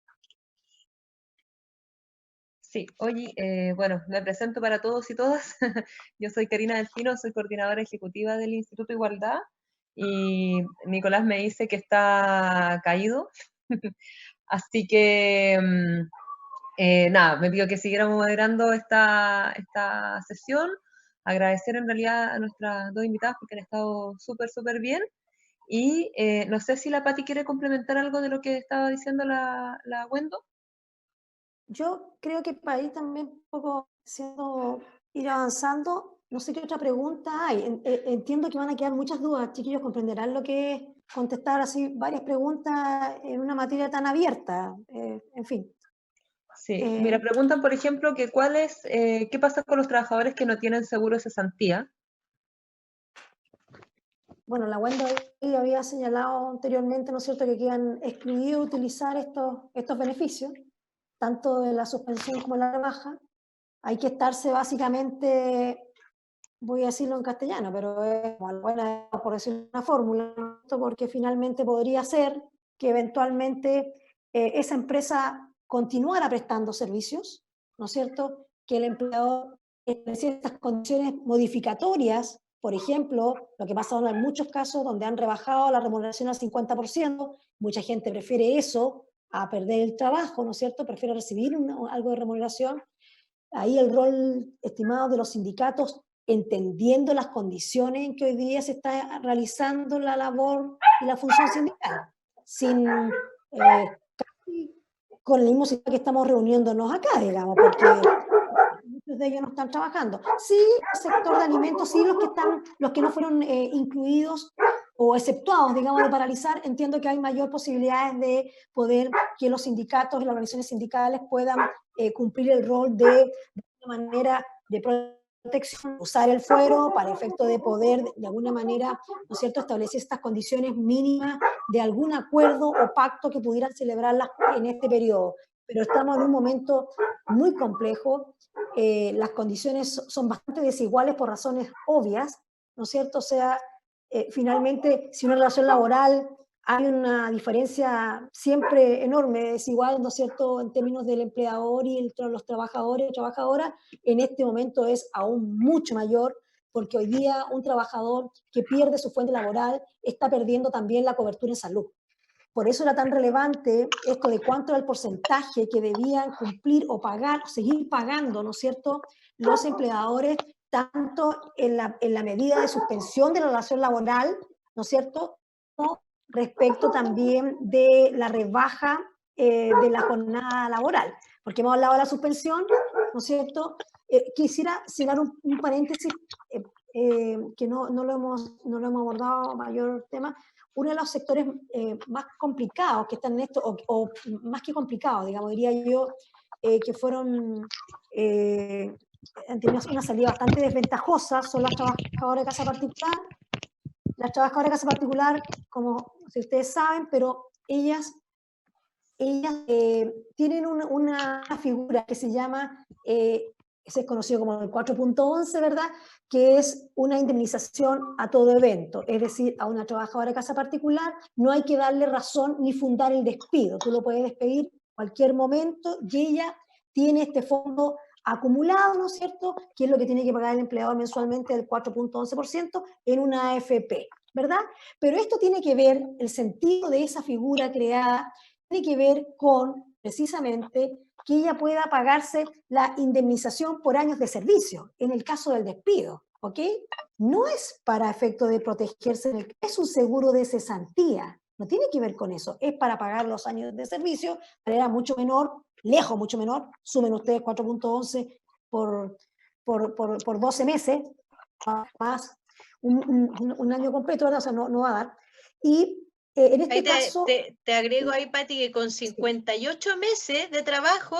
Sí, oye, bueno, me presento para todos y todas. Yo soy Karina Delfino, soy coordinadora ejecutiva del Instituto Igualdad, y Nicolás me dice que está caído. Así que, nada, me pido que siguiéramos moderando esta sesión. Agradecer en realidad a nuestras dos invitadas porque han estado súper, súper bien. Y no sé si la Pati quiere complementar algo de lo que estaba diciendo la Wendo. Yo creo que para ir también un poco ir avanzando, no sé qué otra pregunta hay. Entiendo que van a quedar muchas dudas, chiquillos, comprenderán lo que es contestar así varias preguntas en una materia tan abierta. En fin. Sí, mira, preguntan, por ejemplo, que ¿qué pasa con los trabajadores que no tienen seguro de cesantía? Bueno, la Wendo ahí había señalado anteriormente, ¿no es cierto?, que quedan excluidos utilizar estos beneficios, tanto de la suspensión como de la rebaja. Hay que estarse básicamente, voy a decirlo en castellano, pero es como buena, por decir una fórmula, ¿no? Porque finalmente podría ser que eventualmente esa empresa continuara prestando servicios, ¿no es cierto?, que el empleador estableciera estas condiciones modificatorias, por ejemplo, lo que pasa ahora en muchos casos donde han rebajado la remuneración al 50%, mucha gente prefiere eso a perder el trabajo, ¿no es cierto?, prefiere recibir algo de remuneración. Ahí el rol, estimado, de los sindicatos, entendiendo las condiciones en que hoy día se está realizando la labor y la función sindical, sin con el mismo sistema que estamos reuniéndonos acá, digamos, porque muchos de ellos no están trabajando. Sí, el sector de alimentos, sí, los que no fueron incluidos o exceptuados, digamos, de paralizar, entiendo que hay mayor posibilidades de poder que los sindicatos y las organizaciones sindicales puedan cumplir el rol de una manera de protección, usar el fuero para efecto de poder, de alguna manera, ¿no es cierto?, establecer estas condiciones mínimas de algún acuerdo o pacto que pudieran celebrarlas en este periodo. Pero estamos en un momento muy complejo, las condiciones son bastante desiguales por razones obvias, ¿no es cierto? O sea, finalmente, si una relación laboral hay una diferencia siempre enorme, desigual, ¿no es cierto?, en términos del empleador y los trabajadores y trabajadoras, en este momento es aún mucho mayor, porque hoy día un trabajador que pierde su fuente laboral está perdiendo también la cobertura en salud. Por eso era tan relevante esto de cuánto era el porcentaje que debían cumplir o pagar, seguir pagando, ¿no es cierto?, los empleadores, tanto en la medida de suspensión de la relación laboral, ¿no es cierto?, como respecto también de la rebaja de la jornada laboral. Porque hemos hablado de la suspensión, ¿no es cierto? Quisiera citar un paréntesis que no lo hemos abordado mayor tema. Uno de los sectores más complicados que están en esto, o más que complicados, digamos, diría yo, que han tenido una salida bastante desventajosa, son las trabajadoras de casa particular. Las trabajadoras de casa particular, como si ustedes saben, pero ellas tienen una figura que se llama, ese es conocido como el 4.11, ¿verdad?, que es una indemnización a todo evento, es decir, a una trabajadora de casa particular no hay que darle razón ni fundar el despido, tú lo puedes despedir en cualquier momento y ella tiene este fondo acumulado, ¿no es cierto?, que es lo que tiene que pagar el empleador mensualmente del 4.11% en una AFP, ¿verdad? Pero esto tiene que ver, el sentido de esa figura creada, tiene que ver con, precisamente, que ella pueda pagarse la indemnización por años de servicio, en el caso del despido, ¿ok? No es para efecto de protegerse, es un seguro de cesantía, no tiene que ver con eso, es para pagar los años de servicio, de manera mucho menor, lejos mucho menor, sumen ustedes 4.11 por 12 meses, más un año completo, ¿verdad? O sea, no va a dar. Y en este caso... Te agrego ahí, Pati, que con 58 meses de trabajo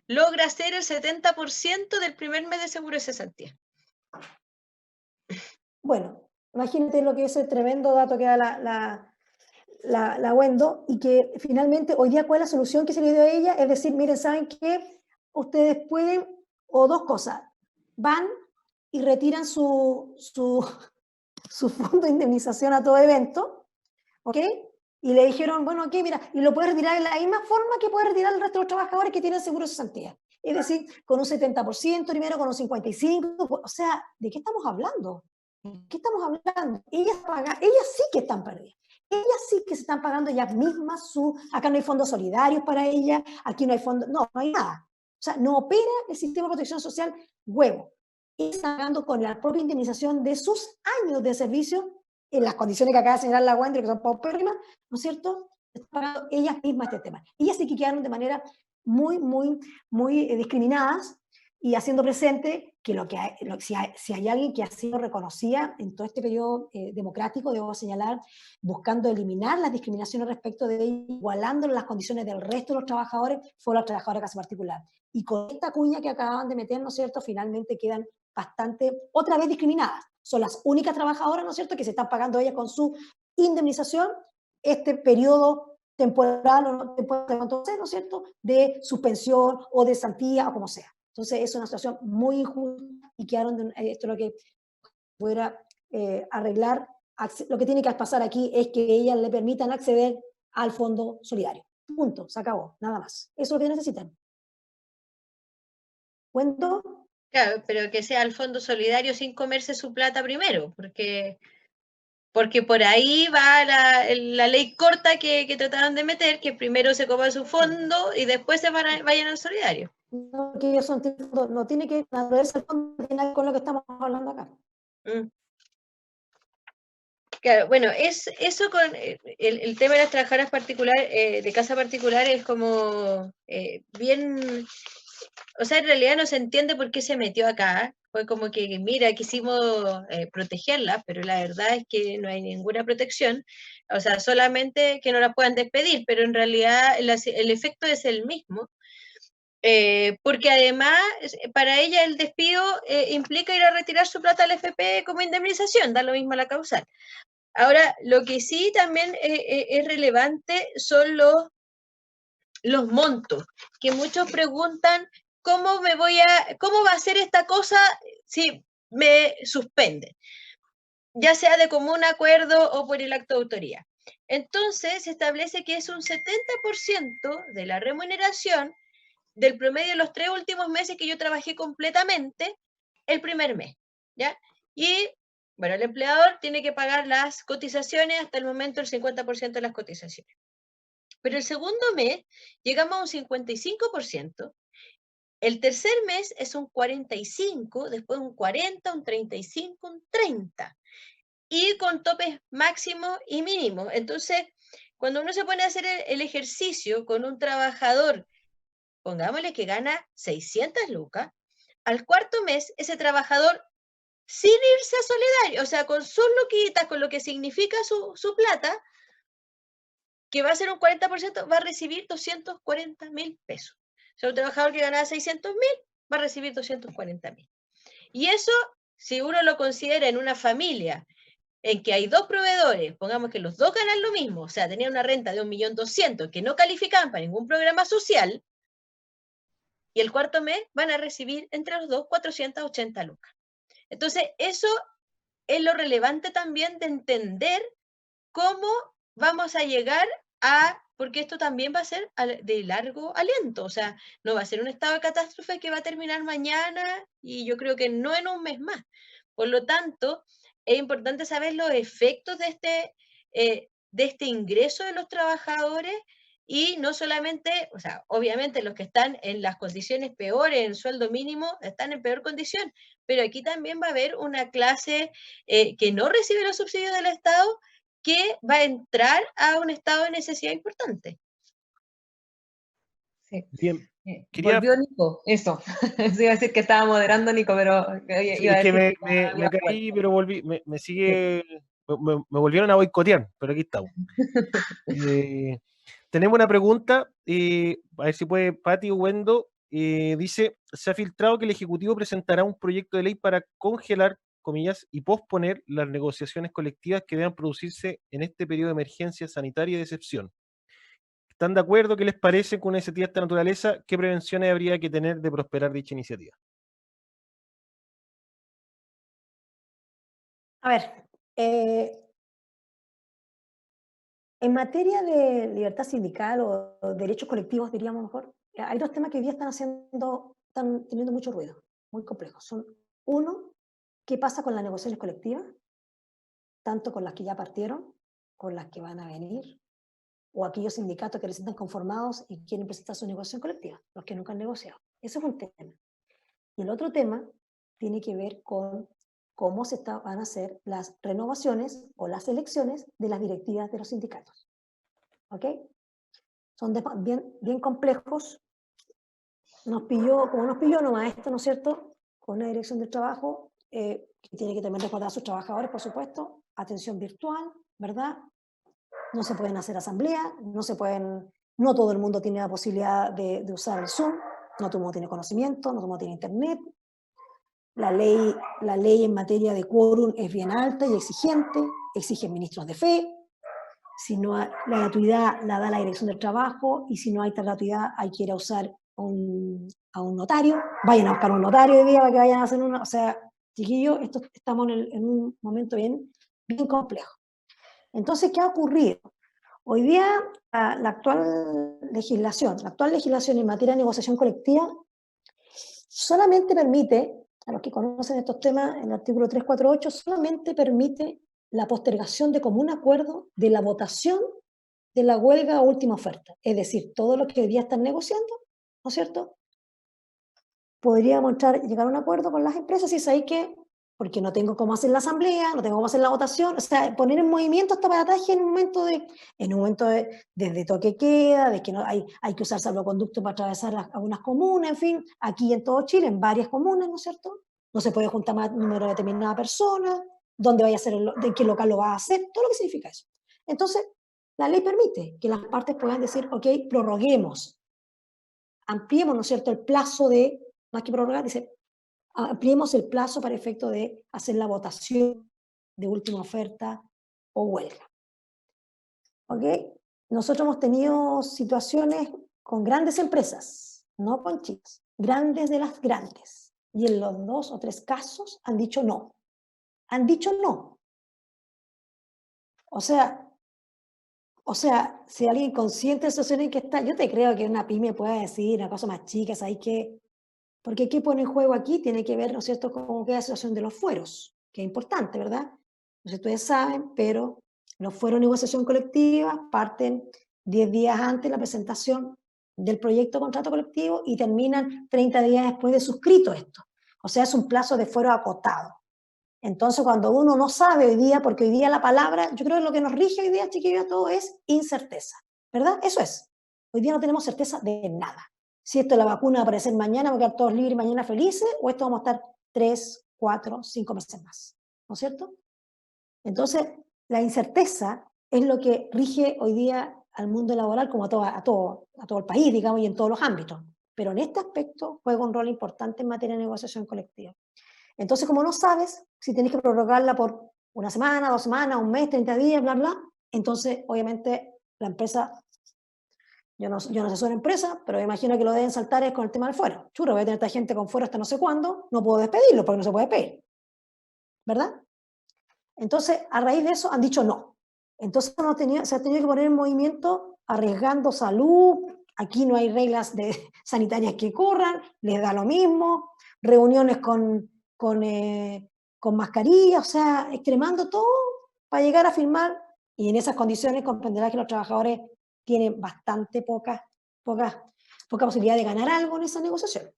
logra hacer el 70% del primer mes de seguro de cesantía. Bueno, imagínate lo que es el tremendo dato que da la Wendo, y que finalmente hoy día cuál es la solución que se le dio a ella, es decir, miren, ¿saben qué? Ustedes pueden, o dos cosas, van y retiran su fondo de indemnización a todo evento, ¿ok? Y le dijeron, bueno, ok, mira, y lo puedes retirar de la misma forma que puede retirar el resto de los trabajadores que tienen seguro de cesantía. Es decir, con un 70% primero, con un 55%, o sea, ¿de qué estamos hablando? ¿De qué estamos hablando? Ellas sí que están perdidas. Ellas sí que se están pagando ellas mismas acá no hay fondos solidarios para ellas, aquí no hay fondos, no hay nada. O sea, no opera el sistema de protección social huevo. Están pagando con la propia indemnización de sus años de servicio en las condiciones que acaba de señalar la Wendry, que son paupérrimas, ¿no es cierto? Están pagando ellas mismas este tema. Ellas sí que quedaron de manera muy discriminadas, y haciendo presente que, si hay alguien que ha sido reconocida en todo este periodo democrático, debo señalar, buscando eliminar las discriminaciones respecto de ellos, igualando las condiciones del resto de los trabajadores, fue la trabajadora de casa particular. Y con esta cuña que acaban de meter, ¿no es cierto?, finalmente quedan bastante, otra vez discriminadas. Son las únicas trabajadoras, ¿no es cierto?, que se están pagando ellas con su indemnización este periodo temporal o no temporal, ¿no es cierto?, de suspensión o de cesantía o como sea. Entonces es una situación muy injusta y quedaron, esto es lo que pudiera arreglar. Lo que tiene que pasar aquí es que ellas le permitan acceder al fondo solidario. Punto, se acabó, nada más. Eso es lo que necesitan. ¿Cuento? Claro, pero que sea el fondo solidario sin comerse su plata primero, porque por ahí va la ley corta que trataron de meter, que primero se coma su fondo y después se vayan al solidario. No, que ellos son, no tiene que ver el fondo, tiene que ver con lo que estamos hablando acá. Claro, bueno, eso con el tema de las trabajadoras particulares, de casa particular, es como bien, o sea, en realidad no se entiende por qué se metió acá. Fue como que, mira, quisimos protegerlas, pero la verdad es que no hay ninguna protección. O sea, solamente que no la puedan despedir, pero en realidad el efecto es el mismo. Porque además, para ella el despido implica ir a retirar su plata al FP como indemnización, da lo mismo a la causal. Ahora, lo que sí también es relevante son los montos, que muchos preguntan, ¿cómo va a ser esta cosa si me suspenden? Ya sea de común acuerdo o por el acto de autoría. Entonces, se establece que es un 70% de la remuneración del promedio de los 3 últimos meses que yo trabajé completamente, el primer mes, ¿ya? Y, bueno, el empleador tiene que pagar las cotizaciones, hasta el momento el 50% de las cotizaciones. Pero el segundo mes llegamos a un 55%, el tercer mes es un 45%, después un 40%, un 35%, un 30%, y con topes máximos y mínimos. Entonces, cuando uno se pone a hacer el ejercicio con un trabajador, pongámosle que gana 600 lucas, al cuarto mes ese trabajador, sin irse a solidario, o sea, con sus luquitas, con lo que significa su plata, que va a ser un 40%, va a recibir 240.000 pesos. O sea, un trabajador que ganaba 600.000 va a recibir 240.000. Y eso, si uno lo considera en una familia en que hay dos proveedores, pongamos que los dos ganan lo mismo, o sea, tenían una renta de 1.200.000 que no calificaban para ningún programa social, y el cuarto mes van a recibir entre los dos 480 lucas. Entonces, eso es lo relevante también de entender cómo vamos a llegar a, porque esto también va a ser de largo aliento, o sea, no va a ser un estado de catástrofe que va a terminar mañana y yo creo que no en un mes más. Por lo tanto, es importante saber los efectos de este ingreso de los trabajadores y no solamente, o sea, obviamente los que están en las condiciones peores, en sueldo mínimo, están en peor condición, pero aquí también va a haber una clase que no recibe los subsidios del Estado, que va a entrar a un estado de necesidad importante. Sí. Bien. Volvió Nico, eso. Eso iba a decir que estaba moderando Nico, pero sí, es que me caí, pero volví, me sigue, me volvieron a boicotear, pero aquí estamos. Tenemos una pregunta, a ver si puede Pati o Wendo, dice, se ha filtrado que el Ejecutivo presentará un proyecto de ley para congelar, comillas, y posponer las negociaciones colectivas que deban producirse en este periodo de emergencia sanitaria y de excepción. ¿Están de acuerdo? ¿Qué les parece con una iniciativa de esta naturaleza? ¿Qué prevenciones habría que tener de prosperar dicha iniciativa? A ver, en materia de libertad sindical o derechos colectivos, diríamos mejor, hay dos temas que hoy día están teniendo mucho ruido, muy complejos. Son, uno, ¿qué pasa con las negociaciones colectivas? Tanto con las que ya partieron, con las que van a venir, o aquellos sindicatos que recién están conformados y quieren presentar su negociación colectiva, los que nunca han negociado. Ese es un tema. Y el otro tema tiene que ver con cómo van a hacer las renovaciones o las elecciones de las directivas de los sindicatos. ¿Ok? Son bien complejos como nos pilló nomás esto, ¿no es cierto? Con una dirección del trabajo que tiene que también respaldar a sus trabajadores, por supuesto, atención virtual, ¿verdad? No se pueden hacer asambleas, no todo el mundo tiene la posibilidad de usar el Zoom, no todo el mundo tiene conocimiento, no todo el mundo tiene internet. La ley en materia de quórum es bien alta y exigente, exigen ministros de fe. Si no hay, la gratuidad la da la dirección del trabajo, y si no hay tal gratuidad hay que ir a usar a un notario. Vayan a buscar un notario hoy día para que vayan a hacer una... O sea, chiquillos, estamos en un momento bien complejo. Entonces, ¿qué ha ocurrido? Hoy día la actual legislación en materia de negociación colectiva solamente permite, a los que conocen estos temas, el artículo 348 solamente permite la postergación de común acuerdo de la votación de la huelga o última oferta. Es decir, todo lo que hoy día están negociando, ¿no es cierto? Podríamos llegar a un acuerdo con las empresas, y es ahí que, porque no tengo cómo hacer la asamblea, no tengo cómo hacer la votación, o sea, poner en movimiento esta aparataje en un momento de toque queda, de que no hay que usar salvoconducto para atravesar algunas comunas, en fin, aquí en todo Chile, en varias comunas, ¿no es cierto? No se puede juntar más número de determinada persona, dónde vaya a hacer, en qué local lo va a hacer, todo lo que significa eso. Entonces, la ley permite que las partes puedan decir, ok, prorroguemos, ampliemos, ¿no es cierto?, el plazo de, más que prorrogar, dice, ampliemos el plazo para efecto de hacer la votación de última oferta o huelga. ¿Ok? Nosotros hemos tenido situaciones con grandes empresas, no con chicas, grandes de las grandes. Y en los 2 o 3 casos han dicho no. Han dicho no. O sea, si alguien consciente de la situación en que está, yo te creo que una pyme pueda decir una cosa más chica, ¿sabes qué? Porque ¿qué pone en juego aquí? Tiene que ver, ¿no es cierto?, cómo queda la situación de los fueros, que es importante, ¿verdad? No sé si ustedes saben, pero los fueros de negociación colectiva parten 10 días antes de la presentación del proyecto de contrato colectivo y terminan 30 días después de suscrito esto. O sea, es un plazo de fuero acotado. Entonces, cuando uno no sabe hoy día, porque hoy día la palabra, yo creo que lo que nos rige hoy día, chiquillos, todo es incerteza, ¿verdad? Eso es. Hoy día no tenemos certeza de nada. Si esto de la vacuna va a aparecer mañana, vamos a quedar todos libres y mañana felices, o esto vamos a estar 3, 4, 5 meses más, ¿no es cierto? Entonces, la incerteza es lo que rige hoy día al mundo laboral, como a todo el país, digamos, y en todos los ámbitos. Pero en este aspecto juega un rol importante en materia de negociación colectiva. Entonces, como no sabes si tenés que prorrogarla por una semana, 2 semanas, un mes, 30 días, bla, bla, entonces, obviamente, la empresa, yo no asesoro empresa, pero me imagino que lo deben saltar es con el tema del fuero. Churro, voy a tener esta gente con fuero hasta no sé cuándo, no puedo despedirlo porque no se puede pedir. ¿Verdad? Entonces, a raíz de eso han dicho no. Entonces, se ha tenido que poner en movimiento arriesgando salud, aquí no hay reglas sanitarias que corran, les da lo mismo, reuniones con mascarilla, o sea, extremando todo para llegar a firmar, y en esas condiciones comprenderá que los trabajadores tienen bastante poca posibilidad de ganar algo en esa negociación.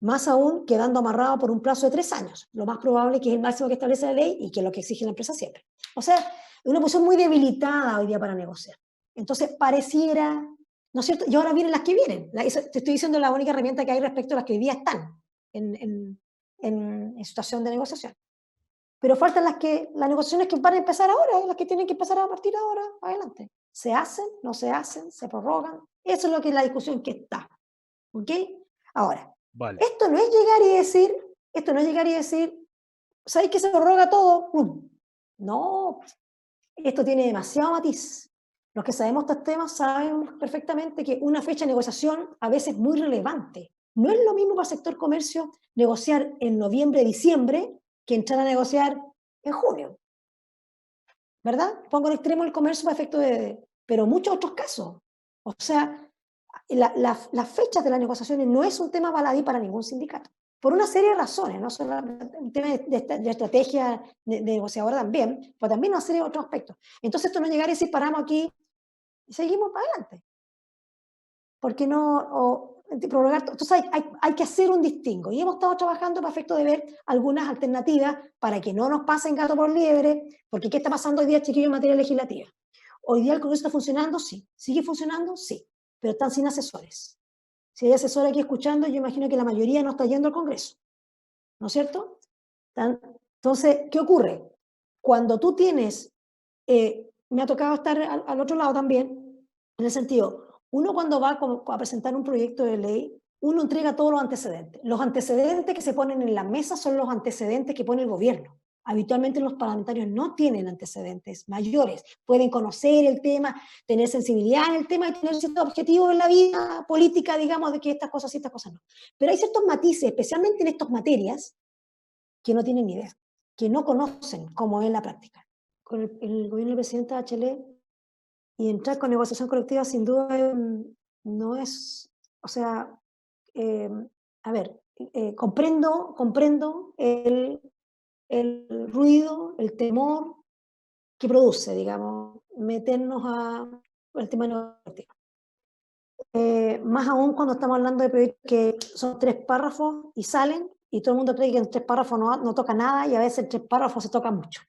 Más aún quedando amarrado por un plazo de 3 años, lo más probable que es el máximo que establece la ley y que es lo que exige la empresa siempre. O sea, es una posición muy debilitada hoy día para negociar. Entonces, pareciera, ¿no es cierto? Y ahora vienen las que vienen. Te estoy diciendo la única herramienta que hay respecto a las que hoy día están en situación de negociación. Pero faltan las negociaciones que van a empezar ahora, las que tienen que empezar a partir ahora, adelante. ¿Se hacen? ¿No se hacen? ¿Se prorrogan? Eso es lo que es la discusión que está. ¿Ok? Ahora, vale. Esto no es llegar y decir, ¿sabéis que se prorroga todo? No, esto tiene demasiado matiz. Los que sabemos estos temas sabemos perfectamente que una fecha de negociación a veces es muy relevante. No es lo mismo para el sector comercio negociar en noviembre, diciembre, que entrar a negociar en junio. ¿Verdad? Pongo en extremo el comercio para efecto pero muchos otros casos. O sea, las fechas de las negociaciones no es un tema baladí para ningún sindicato. Por una serie de razones, no solo un tema de estrategia de negociadora también, pero también una serie de otros aspectos. Entonces esto no es llegar y decir, paramos aquí y seguimos para adelante. Porque no prorrogar, entonces hay que hacer un distingo, y hemos estado trabajando para efecto de ver algunas alternativas para que no nos pasen gato por liebre, porque ¿qué está pasando hoy día, chiquillos, en materia legislativa? Hoy día el Congreso está funcionando, sí. ¿Sigue funcionando? Sí. Pero están sin asesores. Si hay asesores aquí escuchando, yo imagino que la mayoría no está yendo al Congreso, ¿no es cierto? Entonces, ¿qué ocurre? Cuando tú tienes, me ha tocado estar al otro lado también, en el sentido, uno cuando va a presentar un proyecto de ley, uno entrega todos los antecedentes. Los antecedentes que se ponen en la mesa son los antecedentes que pone el gobierno. Habitualmente los parlamentarios no tienen antecedentes mayores. Pueden conocer el tema, tener sensibilidad en el tema y tener ciertos objetivos en la vida política, digamos, de que estas cosas sí, estas cosas no. Pero hay ciertos matices, especialmente en estas materias, que no tienen ni idea, que no conocen cómo es la práctica. Con el gobierno del presidente Bachelet y entrar con negociación colectiva sin duda no es, o sea, a ver, comprendo el ruido, el temor que produce, digamos, meternos al tema negociativo. Más aún cuando estamos hablando de proyectos que son 3 párrafos y salen, y todo el mundo cree que en 3 párrafos no toca nada, y a veces en 3 párrafos se toca mucho.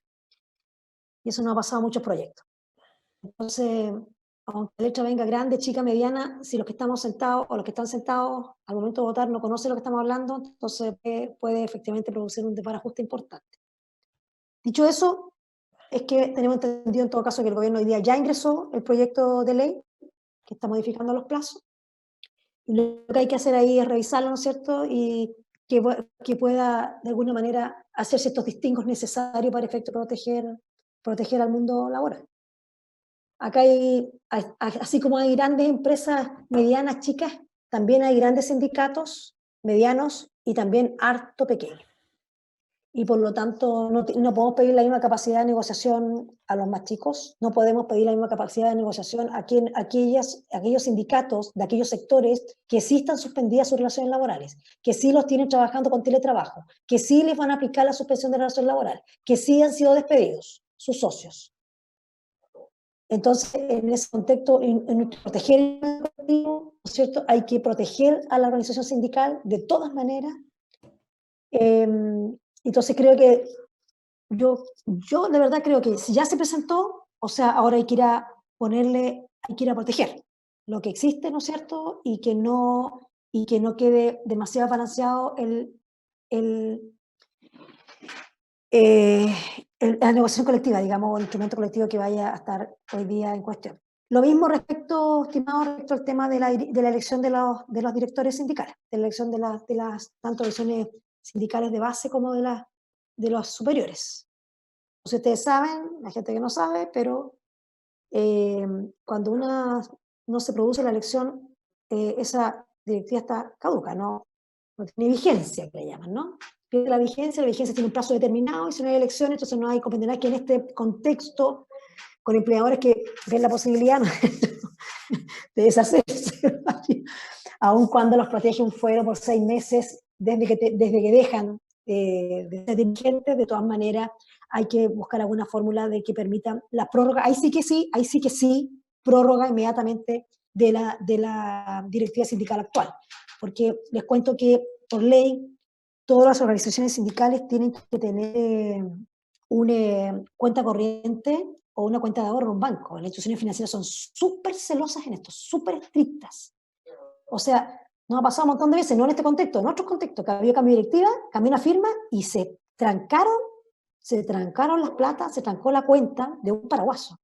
Y eso nos ha pasado a muchos proyectos. Entonces, aunque la letra venga grande, chica, mediana, si los que estamos sentados o los que están sentados al momento de votar no conocen lo que estamos hablando, entonces puede efectivamente producir un desbarajuste importante. Dicho eso, es que tenemos entendido en todo caso que el gobierno hoy día ya ingresó el proyecto de ley que está modificando los plazos. Y lo que hay que hacer ahí es revisarlo, ¿no es cierto? Y que pueda de alguna manera hacerse estos distingos necesarios para efecto proteger al mundo laboral. Acá así como hay grandes empresas medianas, chicas, también hay grandes sindicatos medianos y también harto pequeños. Y por lo tanto no podemos pedir la misma capacidad de negociación a los más chicos, no podemos pedir la misma capacidad de negociación a aquellos sindicatos de aquellos sectores que sí están suspendidas sus relaciones laborales, que sí los tienen trabajando con teletrabajo, que sí les van a aplicar la suspensión de la relación laboral, que sí han sido despedidos sus socios. Entonces, en ese contexto, en proteger el colectivo, ¿no es cierto? Hay que proteger a la organización sindical de todas maneras. Entonces creo que yo de verdad creo que si ya se presentó, o sea, ahora hay que ir a proteger lo que existe, ¿no es cierto? Y que no quede demasiado balanceado la negociación colectiva, digamos, o el instrumento colectivo que vaya a estar hoy día en cuestión. Lo mismo estimado, respecto al tema de la elección de los directores sindicales, de la elección de las tanto elecciones sindicales de base como de los superiores. No sé si ustedes saben, la gente que no sabe, pero cuando no se produce la elección, esa directiva está caduca, no tiene vigencia, que le llaman, ¿no? Pierde la vigencia tiene un plazo determinado, y si no hay elecciones, entonces no hay, comprenderá que en este contexto, con empleadores que ven la posibilidad de deshacerse, aun cuando los protege un fuero por 6 meses, desde que dejan de ser dirigentes, de todas maneras hay que buscar alguna fórmula de que permitan la prórroga, ahí sí que sí, prórroga inmediatamente de la directiva sindical actual, porque les cuento que por ley todas las organizaciones sindicales tienen que tener una cuenta corriente o una cuenta de ahorro en un banco. Las instituciones financieras son súper celosas en esto, súper estrictas. O sea, nos ha pasado un montón de veces, no en este contexto, en otros contextos, que había cambio de directiva, cambió una firma y se trancaron las platas, se trancó la cuenta de un paraguaso.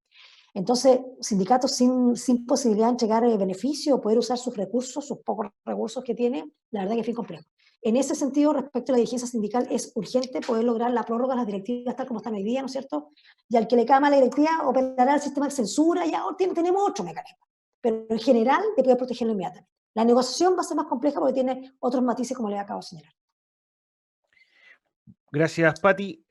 Entonces, sindicatos sin posibilidad de entregar beneficio o poder usar sus recursos, sus pocos recursos que tienen, la verdad que es bien complejo. En ese sentido, respecto a la dirigencia sindical, es urgente poder lograr la prórroga de las directivas tal como están hoy día, ¿no es cierto? Y al que le cama la directiva, operará el sistema de censura, y ahora tenemos otro mecanismo. Pero en general, de poder protegerlo inmediatamente. La negociación va a ser más compleja porque tiene otros matices, como le acabo de señalar. Gracias, Pati.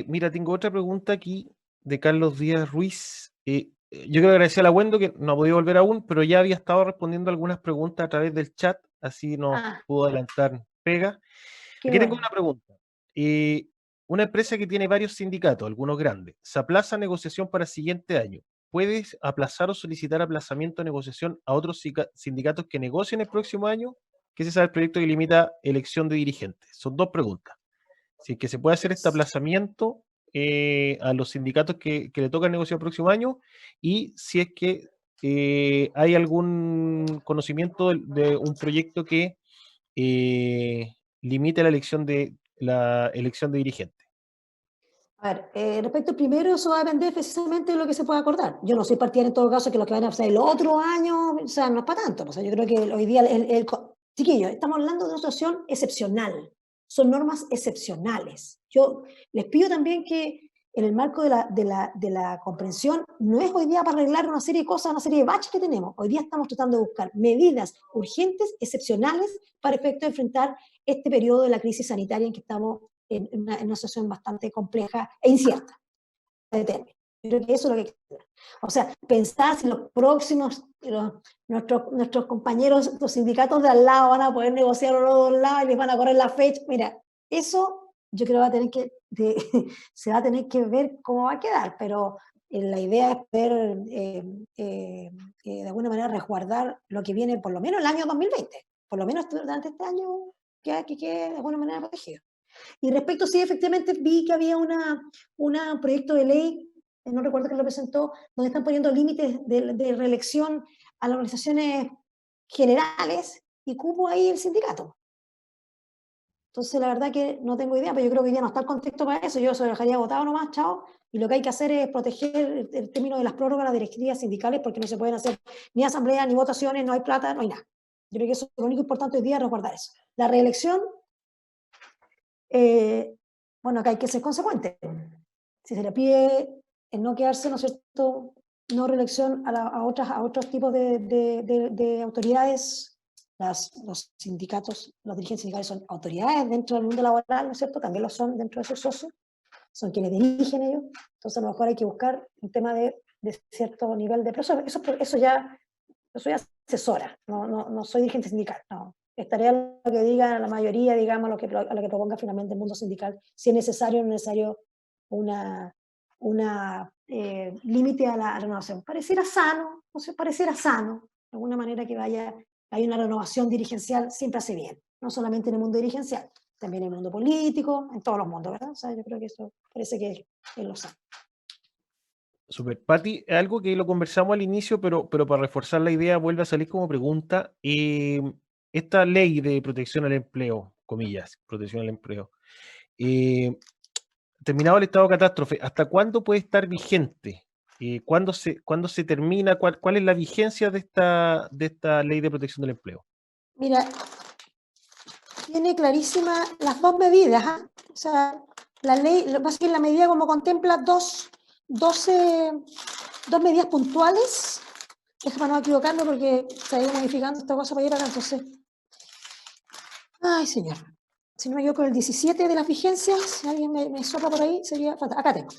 Mira, tengo otra pregunta aquí de Carlos Díaz Ruiz. Yo quiero agradecer a la Wendo, que no ha podido volver aún, pero ya había estado respondiendo algunas preguntas a través del chat, así nos pudo adelantar pega. Aquí tengo una pregunta. Una empresa que tiene varios sindicatos, algunos grandes, se aplaza negociación para el siguiente año. ¿Puedes aplazar o solicitar aplazamiento de negociación a otros sindicatos que negocien el próximo año? Que ese es el proyecto que limita elección de dirigentes. Son 2 preguntas. Si es que se puede hacer este aplazamiento a los sindicatos que le tocan negociar el próximo año, y si es que ¿hay algún conocimiento de un proyecto que limite la elección de dirigentes? A ver, respecto al primero, eso va a depender precisamente de lo que se pueda acordar. Yo no soy partidaria en todo caso que lo que van a hacer el otro año, o sea, no es para tanto. O sea, yo creo que hoy día, chiquillos, estamos hablando de una situación excepcional. Son normas excepcionales. Yo les pido también que en el marco de la comprensión, no es hoy día para arreglar una serie de cosas, una serie de baches que tenemos. Hoy día estamos tratando de buscar medidas urgentes, excepcionales, para efecto de enfrentar este periodo de la crisis sanitaria en que estamos en una situación bastante compleja e incierta de término. Yo creo que eso es lo que hay que hacer. O sea, pensar si los próximos, nuestros compañeros, los sindicatos de al lado van a poder negociar o no de un lado y les van a correr la fecha. Mira, eso yo creo que va a tener se va a tener que ver cómo va a quedar, pero la idea es poder, de alguna manera, resguardar lo que viene, por lo menos el año 2020, por lo menos durante este año, que quede de alguna manera protegido. Y respecto, sí, efectivamente vi que había un proyecto de ley, no recuerdo quién lo presentó, donde están poniendo límites de reelección a las organizaciones generales y cupo ahí el sindicato. Entonces, la verdad que no tengo idea, pero yo creo que ya no está el contexto para eso. Yo se lo dejaría votado nomás, chao. Y lo que hay que hacer es proteger el término de las prórrogas, las directivas sindicales, porque no se pueden hacer ni asambleas, ni votaciones, no hay plata, no hay nada. Yo creo que eso es lo único importante hoy día, es resguardar eso. La reelección, bueno, acá hay que ser consecuente. Si se le pide el no quedarse, ¿no es cierto?, no reelección a otros tipos de autoridades, los sindicatos, los dirigentes sindicales son autoridades dentro del mundo laboral, ¿no es cierto?, también lo son dentro de sus socios, son quienes dirigen ellos, entonces a lo mejor hay que buscar un tema de cierto nivel de... Pero eso ya asesora, no soy dirigente sindical, no. Estaría lo que diga la mayoría, digamos, a lo que proponga finalmente el mundo sindical, si es necesario o no es necesario una límite a la renovación. Pareciera sano, no sé, pareciera sano, de alguna manera que hay una renovación dirigencial, siempre hace bien, no solamente en el mundo dirigencial, también en el mundo político, en todos los mundos, ¿verdad? O sea, yo creo que eso parece que es lo sano. Super. Pati, algo que lo conversamos al inicio, pero para reforzar la idea vuelve a salir como pregunta. Esta ley de protección al empleo, comillas, protección al empleo, terminado el estado de catástrofe, ¿hasta cuándo puede estar vigente? ¿Cuándo se termina? ¿Cuál es la vigencia de esta ley de protección del empleo? Mira, tiene clarísimas las dos medidas, ¿eh? O sea, la ley, lo que pasa es que la medida como contempla dos medidas puntuales. Déjame no equivocarme porque se ha ido modificando esta cosa para ir acá, entonces. Ay, señor. Si no me equivoco, el 17 de las vigencias, si alguien me sopla por ahí, sería fatal. Acá tengo.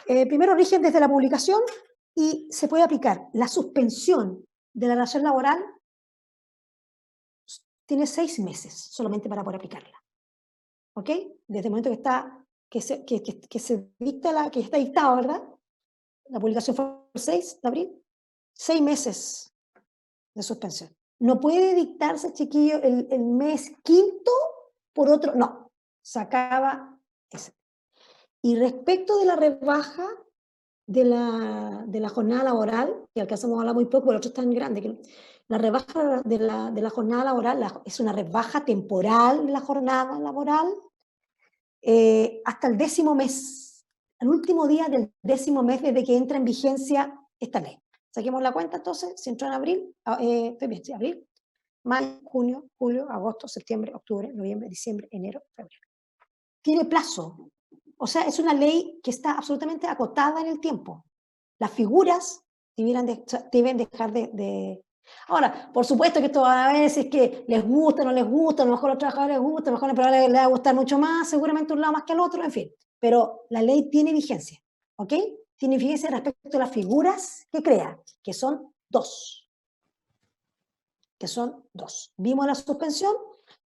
Primero rigen desde la publicación y se puede aplicar la suspensión de la relación laboral. Tiene 6 meses solamente para poder aplicarla. ¿Ok? Desde el momento que se dicta que está dictado, ¿verdad? La publicación fue el 6 de abril. 6 meses de suspensión. No puede dictarse, chiquillo, el mes quinto por otro. No, se acaba ese. Y respecto de la rebaja de la jornada laboral, que alcanzamos a hablar muy poco, pero el otro es tan grande, que la rebaja de la jornada laboral es una rebaja temporal de la jornada laboral hasta el 10º mes, el último día del 10º mes desde que entra en vigencia esta ley. Saquemos la cuenta entonces, si entró en abril, abril, mayo, junio, julio, agosto, septiembre, octubre, noviembre, diciembre, enero, febrero. Tiene plazo. O sea, es una ley que está absolutamente acotada en el tiempo. Las figuras deben dejar de... Ahora, por supuesto que esto a veces que les gusta, no les gusta, a lo mejor a los trabajadores les gusta, a lo mejor a los empleadores les va a gustar mucho más, seguramente un lado más que al otro, en fin. Pero la ley tiene vigencia, ¿ok? Tiene vigencia respecto a las figuras que crea, que son dos. Vimos la suspensión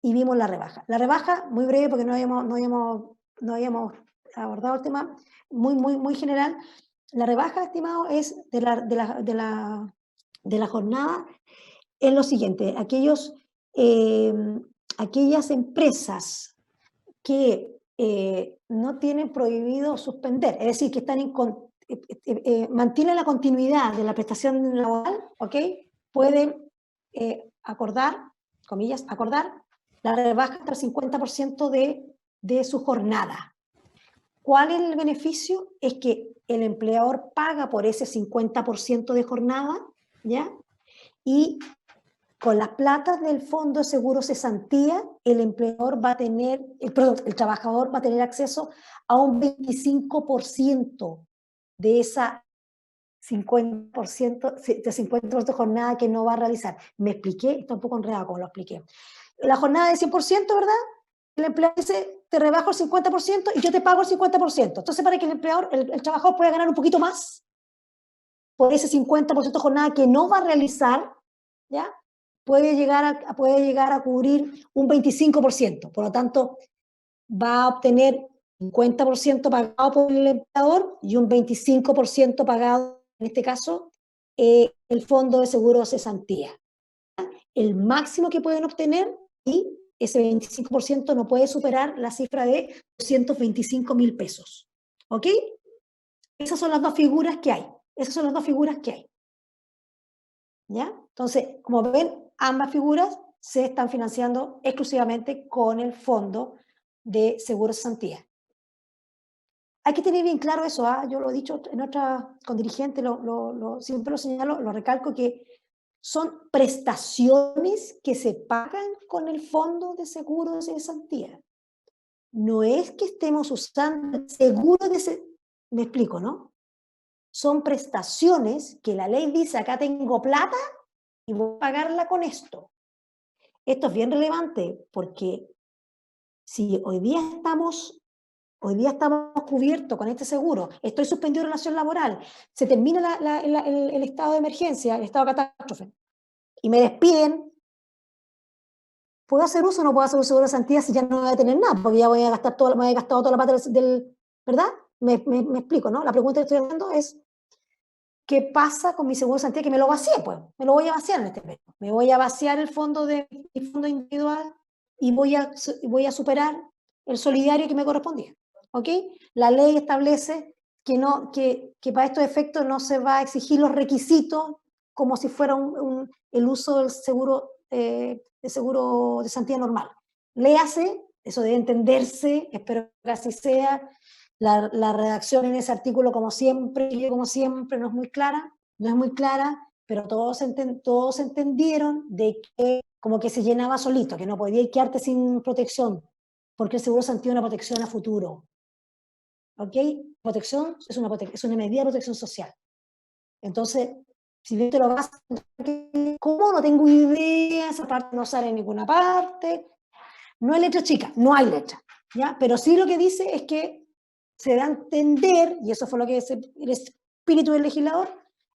y vimos la rebaja. La rebaja, muy breve porque no habíamos abordado el tema, muy general. La rebaja, estimado, es de la jornada es lo siguiente: aquellas empresas que no tienen prohibido suspender, es decir, que están mantiene la continuidad de la prestación laboral, ¿ok? Puede acordar, comillas, acordar la rebaja hasta el 50% de su jornada. ¿Cuál es el beneficio? Es que el empleador paga por ese 50% de jornada, ¿ya? Y con las platas del Fondo de Seguro Cesantía, el empleador va a tener, el trabajador va a tener acceso a un 25% de esa 50%, de 50% de jornada que no va a realizar. ¿Me expliqué? Está un poco enredado como lo expliqué. La jornada de 100%, ¿verdad? El empleador dice, te rebajo el 50% y yo te pago el 50%. Entonces, para que el empleador, el trabajador pueda ganar un poquito más por ese 50% de jornada que no va a realizar, ¿ya? Puede llegar a cubrir un 25%. Por lo tanto, va a obtener 50% pagado por el empleador y un 25% pagado, en este caso, el Fondo de Seguro de Cesantía. El máximo que pueden obtener, y ese 25% no puede superar la cifra de 225.000 pesos. ¿Ok? Esas son las dos figuras que hay. Esas son las dos figuras que hay. ¿Ya? Entonces, como ven, ambas figuras se están financiando exclusivamente con el Fondo de Seguro Cesantía. Hay que tener bien claro eso, ¿ah? Yo lo he dicho en otra, con dirigentes, siempre lo señalo, lo recalco, que son prestaciones que se pagan con el Fondo de Seguro de Cesantía. No es que estemos usando el seguro de me explico, ¿no? Son prestaciones que la ley dice, acá tengo plata y voy a pagarla con esto. Esto es bien relevante porque si hoy día estamos cubiertos con este seguro, estoy suspendido de relación laboral, se termina el estado de emergencia, el estado de catástrofe, y me despiden, ¿puedo hacer uso o no puedo hacer uso de la cesantía si ya no voy a tener nada? Porque ya voy a gastar me he gastado toda la plata ¿verdad? Me explico, ¿no? La pregunta que estoy haciendo es, ¿qué pasa con mi seguro de cesantía? Que me lo vacié, pues, me lo voy a vaciar en este momento. Me voy a vaciar el fondo mi fondo individual y voy a superar el solidario que me correspondía. ¿Ok? La ley establece que para estos efectos no se va a exigir los requisitos como si fuera el uso del seguro de cesantía normal. Léase, eso debe entenderse, espero que así sea. La redacción en ese artículo, como siempre, no es muy clara, pero todos entendieron de que como que se llenaba solito, que no podía quedarte sin protección, porque el seguro de cesantía es una protección a futuro. ¿Ok? Protección es una medida de protección social. Entonces, si bien te lo vas a... ¿Cómo? No tengo idea, esa parte no sale en ninguna parte. No hay letra chica, no hay letra, ¿ya? Pero sí lo que dice es que se da a entender, y eso fue lo que es el espíritu del legislador,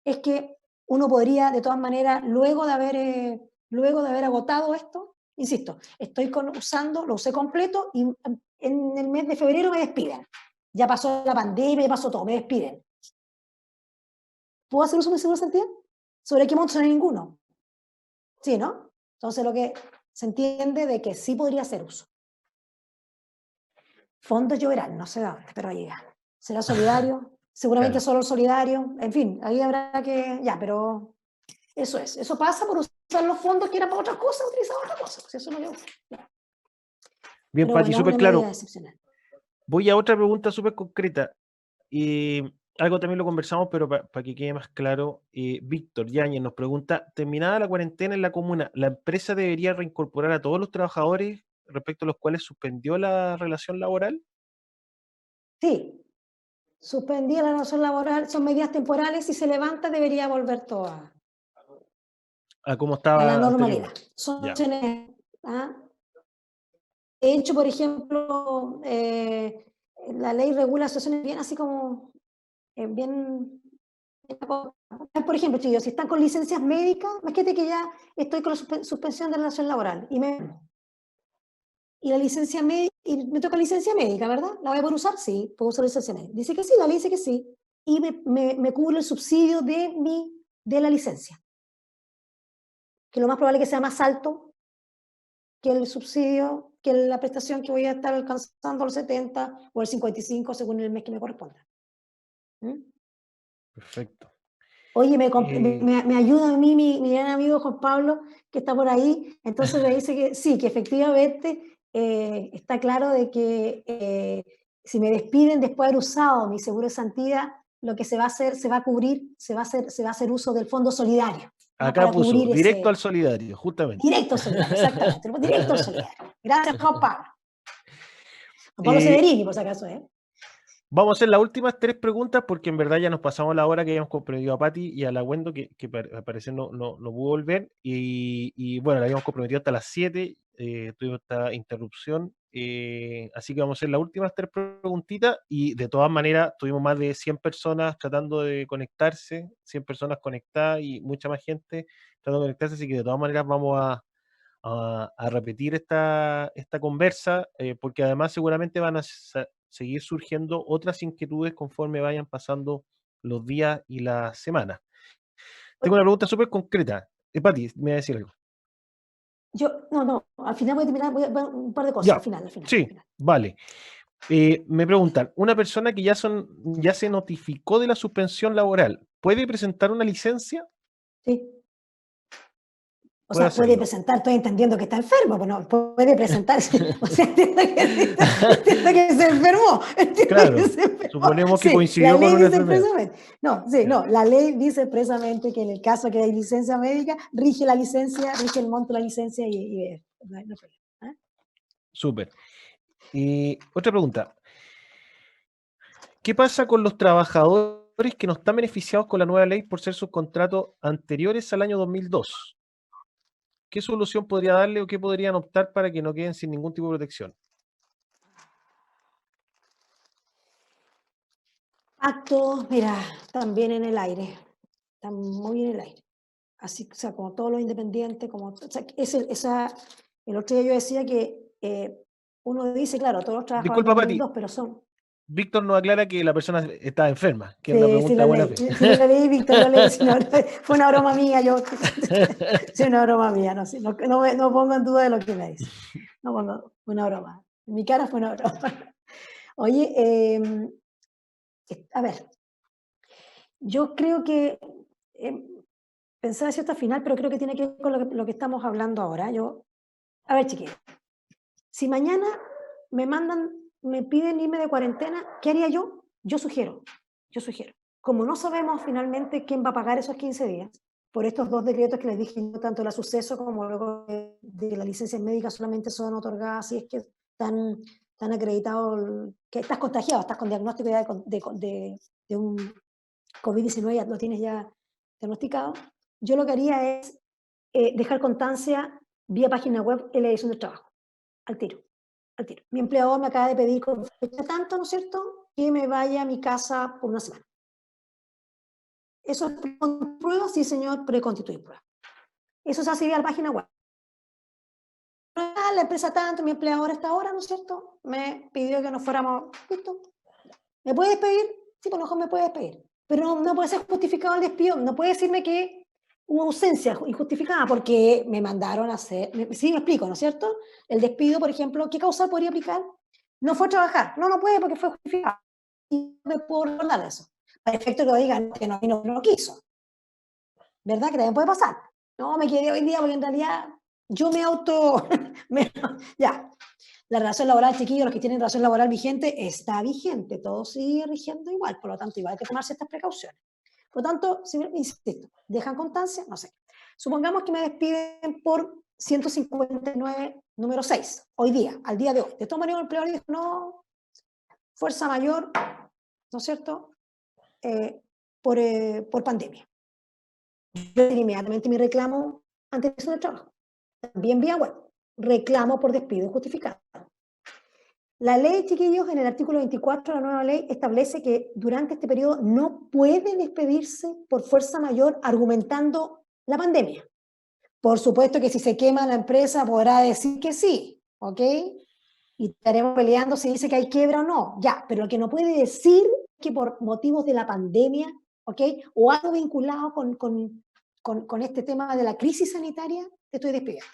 es que uno podría, de todas maneras, luego de haber agotado esto, insisto, lo usé completo y en el mes de febrero me despiden. Ya pasó la pandemia, ya pasó todo, me despiden. ¿Puedo hacer uso de mi seguro de cesantía? ¿Sobre qué monto? Sobre ninguno. Sí, ¿no? Entonces lo que se entiende de que sí podría hacer uso. Fondos lloverán, no sé dónde, pero ahí llega. ¿Será solidario? Seguramente Claro. solo el solidario. En fin, ahí habrá que... Ya, pero eso es. Eso pasa por usar los fondos que eran para otras cosas, utilizar otras cosas. Pues eso no yo. Bien, Pero Pati, bueno, súper una claro. medida excepcional. Voy a otra pregunta súper concreta. Algo también lo conversamos, pero para que quede más claro, Víctor Yáñez nos pregunta, terminada la cuarentena en la comuna, ¿la empresa debería reincorporar a todos los trabajadores respecto a los cuales suspendió la relación laboral? Sí, suspendida la relación laboral, son medidas temporales, si se levanta debería volver todo a ¿A cómo la estaba normalidad. anteriormente? Son Ya. acciones, ¿ah? De hecho, por ejemplo, la ley regula situaciones bien así como, bien, por ejemplo, chicos, si están con licencias médicas, imagínate que ya estoy con la suspensión de relación laboral y la licencia médica, y me toca licencia médica, ¿verdad? ¿La voy a poder usar? Sí, puedo usar licencia médica. Dice que sí, la ley dice que sí, y me cubre el subsidio de la licencia, que lo más probable es que sea más alto que el subsidio, que la prestación que voy a estar alcanzando los 70 o el 55 según el mes que me corresponda. ¿Mm? Perfecto. Oye, me ayuda a mí mi gran amigo Juan Pablo, que está por ahí, entonces me dice que sí, que efectivamente está claro de que si me despiden después de haber usado mi seguro de santidad, lo que se va a hacer, se va a cubrir, se va a hacer uso del fondo solidario, ¿no? Acá Para puso, cubrir directo ese... al solidario, justamente. Directo al solidario, exactamente, directo al solidario. Gracias, Juan Pablo. Juan Pablo Eh, Severini, por si acaso, ¿eh? Vamos a hacer las últimas 3 preguntas porque en verdad ya nos pasamos la hora que habíamos comprometido a Pati y a la Wendo, que al parecer no pudo volver. Y bueno, la habíamos comprometido hasta las 7, tuvimos esta interrupción. Así que vamos a hacer las últimas 3 preguntitas y de todas maneras tuvimos más de 100 personas tratando de conectarse, 100 personas conectadas y mucha más gente tratando de conectarse, así que de todas maneras vamos a repetir esta conversa, porque además seguramente van a seguir surgiendo otras inquietudes conforme vayan pasando los días y las semanas. Tengo una pregunta súper concreta. Pati, me va a decir algo. No, al final voy a terminar, un par de cosas, Ya, al final. sí, vale. Me preguntan, una persona que ya se notificó de la suspensión laboral, ¿puede presentar una licencia? Sí. O Puede sea, puede hacerlo. presentar, estoy entendiendo que está enfermo, pero no, puede presentarse. O sea, entiendo que se enfermó. Claro, Que se enfermó. suponemos que Sí, la coincidió con ley una dice enfermedad. expresamente. No, sí, Ya. no, la ley dice expresamente que en el caso que hay licencia médica, rige la licencia, rige el monto de la licencia y no hay problema. ¿Eh? Súper. Y otra pregunta. ¿Qué pasa con los trabajadores que no están beneficiados con la nueva ley por ser sus contratos anteriores al año 2002? ¿Qué solución podría darle o qué podrían optar para que no queden sin ningún tipo de protección? Actos, mira, también en el aire, están muy en el aire. Así, o sea, como todos los independientes, o sea, el otro día yo decía que uno dice, claro, todos los trabajos del Disculpa, Pati. 2002, pero son... Víctor nos aclara que la persona está enferma, que es una Sí, sí pregunta lo de buena leí, fe. sí lo leí, Víctor, lo leí, fue una broma mía, yo, sí, una broma mía, no pongo en duda de lo que me dice, no pongo, fue una broma, en mi cara fue una broma. Oye, a ver, yo creo que, pensaba decir hasta el final, pero creo que tiene que ver con lo que estamos hablando ahora. A ver, chiquillos, si mañana me piden irme de cuarentena, ¿qué haría yo? Yo sugiero. Como no sabemos finalmente quién va a pagar esos 15 días, por estos 2 decretos que les dije, tanto el suceso como luego de las licencias médicas solamente son otorgadas si es que están acreditados, que estás contagiado, estás con diagnóstico ya de un COVID-19, ya lo tienes ya diagnosticado. Yo lo que haría es dejar constancia vía página web en la edición del trabajo, al tiro. Mi empleador me acaba de pedir con fecha tanto, ¿no es cierto?, que me vaya a mi casa por una semana. ¿Eso es prueba? Sí, señor, preconstituir prueba. Eso se hace vía la página web. La empresa tanto, mi empleador hasta ahora, ¿no es cierto?, me pidió que nos fuéramos, ¿listo? ¿Me puede despedir? Sí, por lo mejor me puede despedir. Pero no puede ser justificado el despido, no puede decirme que hubo ausencia injustificada porque me mandaron a hacer, sí me explico, ¿no es cierto? El despido, por ejemplo, ¿qué causal podría aplicar? No fue a trabajar, no puede porque fue justificado. Y no me puedo recordar de eso. Para efecto que lo digan que no quiso. ¿Verdad? Que también puede pasar. No, me quedé hoy día porque en realidad yo ya. La relación laboral, chiquillos, los que tienen relación laboral vigente, está vigente, todo sigue rigiendo igual, por lo tanto, igual hay que tomar ciertas precauciones. Por lo tanto, si, insisto, dejan constancia, no sé. Supongamos que me despiden por 159, número 6, hoy día, al día de hoy. De todas maneras, el empleador dijo, no, fuerza mayor, ¿no es cierto?, por pandemia. Yo tengo inmediatamente mi reclamo ante el del trabajo. También vía web. Reclamo por despido injustificado. La ley, chiquillos, en el artículo 24 de la nueva ley, establece que durante este periodo no puede despedirse por fuerza mayor argumentando la pandemia. Por supuesto que si se quema la empresa podrá decir que sí, ¿ok? Y estaremos peleando si dice que hay quiebra o no, ya, pero lo que no puede decir es que por motivos de la pandemia, ¿ok? O algo vinculado con este tema de la crisis sanitaria, te estoy despidiendo.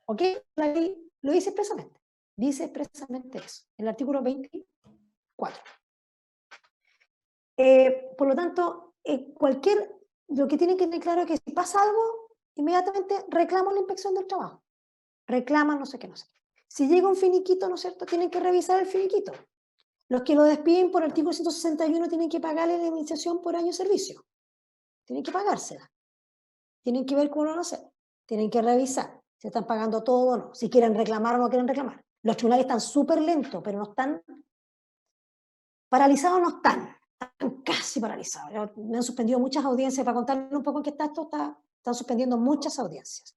¿Ok? La ley lo dice expresamente. Dice expresamente eso, en el artículo 24. Por lo tanto, lo que tienen que tener claro es que si pasa algo, inmediatamente reclaman la inspección del trabajo. Reclaman no sé qué, no sé qué. Si llega un finiquito, ¿no es cierto?, tienen que revisar el finiquito. Los que lo despiden por artículo 161 tienen que pagarle la indemnización por año de servicio. Tienen que pagársela. Tienen que ver cómo lo van a hacer. Tienen que revisar si están pagando todo o no. Si quieren reclamar o no quieren reclamar. Los tribunales están súper lentos, pero no están paralizados, no están casi paralizados. Me han suspendido muchas audiencias. Para contarles un poco en qué está esto, están suspendiendo muchas audiencias.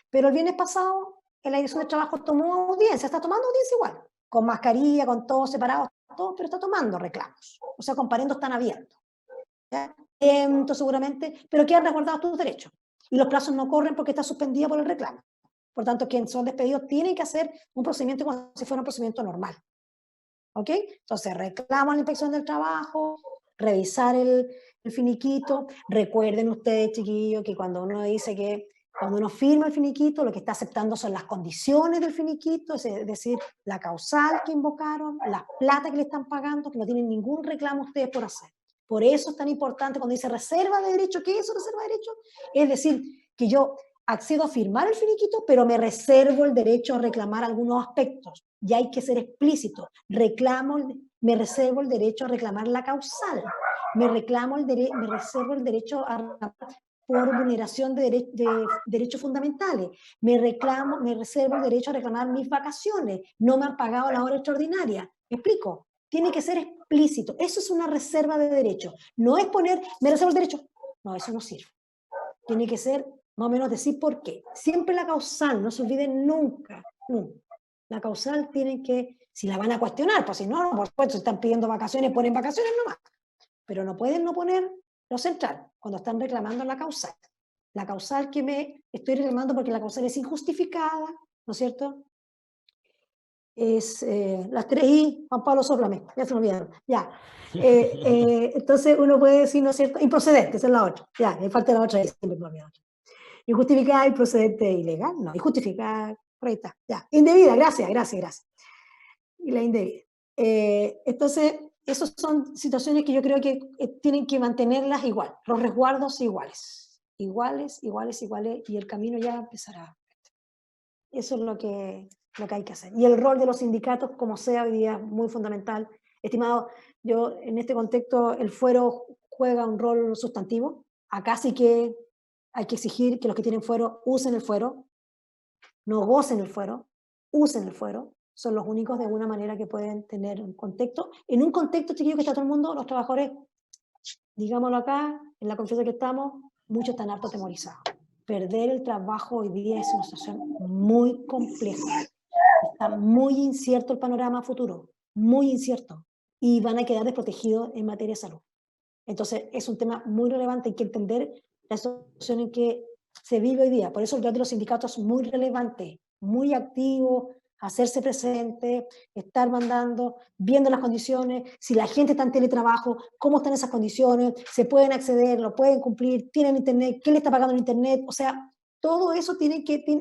Pero el viernes pasado, la Dirección de Trabajo tomó audiencia, está tomando audiencia igual, con mascarilla, con todos separados, todos, pero está tomando reclamos. O sea, comparendos están abiertos. ¿Ya? Seguramente, pero quedan resguardados tus derechos. Y los plazos no corren porque está suspendida por el reclamo. Por tanto, quienes son despedidos tienen que hacer un procedimiento como si fuera un procedimiento normal. ¿Ok? Entonces, reclaman la inspección del trabajo, revisar el finiquito. Recuerden ustedes, chiquillos, que cuando uno dice que cuando uno firma el finiquito, lo que está aceptando son las condiciones del finiquito, es decir, la causal que invocaron, la plata que le están pagando, que no tienen ningún reclamo ustedes por hacer. Por eso es tan importante cuando dice reserva de derecho. ¿Qué es eso, reserva de derecho? Es decir, que yo accedo a firmar el finiquito, pero me reservo el derecho a reclamar algunos aspectos. Y hay que ser explícito. Me reservo el derecho a reclamar la causal. Me reservo el derecho a por vulneración de derechos fundamentales. Me reservo el derecho a reclamar mis vacaciones. No me han pagado la hora extraordinaria. ¿Me explico? Tiene que ser explícito. Eso es una reserva de derecho. No es poner, me reservo el derecho. No, eso no sirve. Tiene que ser más o menos decir por qué. Siempre la causal, no se olviden nunca. La causal tienen que, si la van a cuestionar, pues si no, por supuesto, si están pidiendo vacaciones, ponen vacaciones nomás. Pero no pueden no poner lo central cuando están reclamando la causal. La causal que me estoy reclamando porque la causal es injustificada, ¿no es cierto? Es las 3I, Juan Pablo, sóplame, ya se me olvidaron. Ya. Entonces uno puede decir, ¿no es cierto? Improcedente, esa es la otra. Ya, me falta la otra, siempre me olvido. Injustificada, improcedente, ilegal. No, injustificada, por ahí está. Ya, indebida, gracias. Y la indebida. Entonces, esas son situaciones que yo creo que tienen que mantenerlas igual, los resguardos iguales, y el camino ya empezará. Eso es lo que hay que hacer. Y el rol de los sindicatos, como sea, hoy día es muy fundamental. Estimado, yo en este contexto, el fuero juega un rol sustantivo. Acá sí que hay que exigir que los que tienen fuero usen el fuero, no gocen el fuero, usen el fuero. Son los únicos de alguna manera que pueden tener un contexto. En un contexto, chiquillo, que está todo el mundo, los trabajadores, digámoslo acá, en la confianza que estamos, muchos están harto atemorizados. Perder el trabajo hoy día es una situación muy compleja. Está muy incierto el panorama futuro, muy incierto. Y van a quedar desprotegidos en materia de salud. Entonces, es un tema muy relevante. Hay que entender la situación en que se vive hoy día. Por eso el rol de los sindicatos es muy relevante, muy activo, hacerse presente, estar mandando, viendo las condiciones, si la gente está en teletrabajo, cómo están esas condiciones, se pueden acceder, lo pueden cumplir, tienen internet, quién le está pagando el internet, o sea, todo eso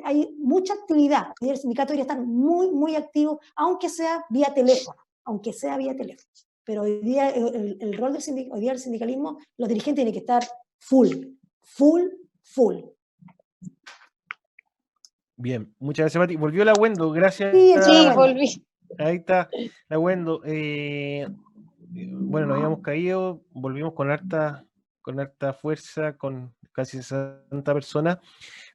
hay mucha actividad. El sindicato debería estar muy, muy activo, aunque sea vía teléfono, Pero hoy día el rol hoy día el sindicalismo, los dirigentes tienen que estar full. Bien, muchas gracias, Mati. Volvió la Wendo, gracias. Sí, volví. Ahí está la Wendo. Bueno, nos habíamos caído, volvimos con harta fuerza, con casi 60 personas.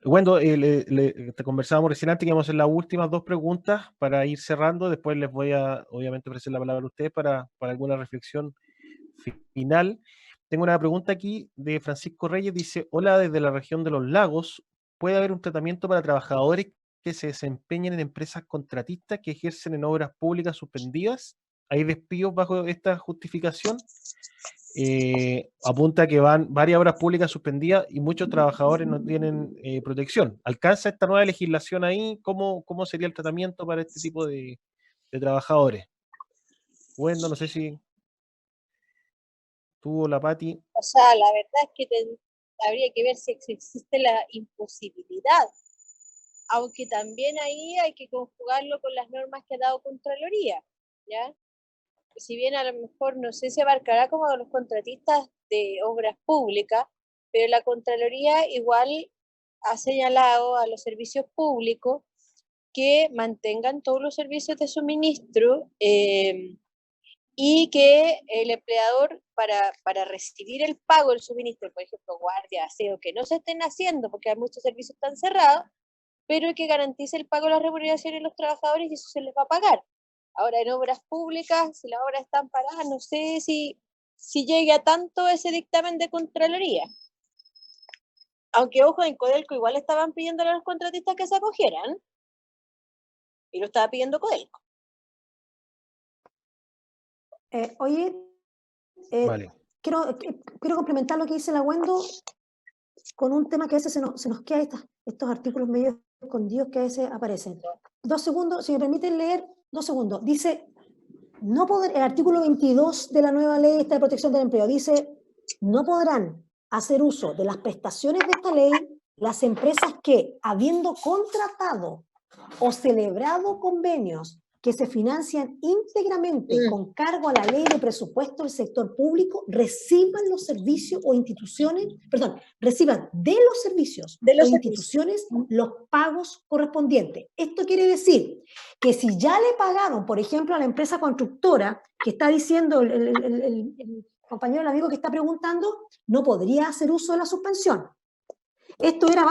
Wendo, te conversábamos recién antes que íbamos a hacer las últimas 2 preguntas para ir cerrando. Después les voy a, obviamente, ofrecer la palabra a ustedes para alguna reflexión final. Tengo una pregunta aquí de Francisco Reyes, dice: hola, desde la región de los lagos, ¿puede haber un tratamiento para trabajadores que se desempeñen en empresas contratistas que ejercen en obras públicas suspendidas? ¿Hay despidos bajo esta justificación? Apunta que van varias obras públicas suspendidas y muchos trabajadores no tienen protección. ¿Alcanza esta nueva legislación ahí? ¿Cómo sería el tratamiento para este tipo de trabajadores? Bueno, no sé si tú o la Pati. O sea, la verdad es que habría que ver si existe la imposibilidad, aunque también ahí hay que conjugarlo con las normas que ha dado Contraloría, ¿ya? si bien a lo mejor no sé si abarcará como a los contratistas de obras públicas, pero la Contraloría igual ha señalado a los servicios públicos que mantengan todos los servicios de suministro y que el empleador para recibir el pago del suministro, por ejemplo, guardia, aseo, que no se estén haciendo porque hay muchos servicios están cerrados, pero que garantice el pago de las remuneraciones de los trabajadores y eso se les va a pagar. Ahora, en obras públicas, si las obras están paradas, no sé si llegue a tanto ese dictamen de Contraloría. Aunque, ojo, en Codelco igual estaban pidiendo a los contratistas que se acogieran, y lo estaba pidiendo Codelco. Oye, Vale. quiero complementar lo que dice la Wendo con un tema que a veces se nos queda estos artículos medio escondidos que a veces aparecen. 2 segundos, si me permiten leer, 2 segundos. Dice, el artículo 22 de la nueva ley de protección del empleo dice, no podrán hacer uso de las prestaciones de esta ley las empresas que, habiendo contratado o celebrado convenios que se financian íntegramente con cargo a la ley de presupuesto del sector público, reciban los servicios o instituciones, reciban de los servicios o instituciones los pagos correspondientes. Esto quiere decir que si ya le pagaron, por ejemplo, a la empresa constructora, que está diciendo el compañero, el amigo que está preguntando, no podría hacer uso de la suspensión. Esto era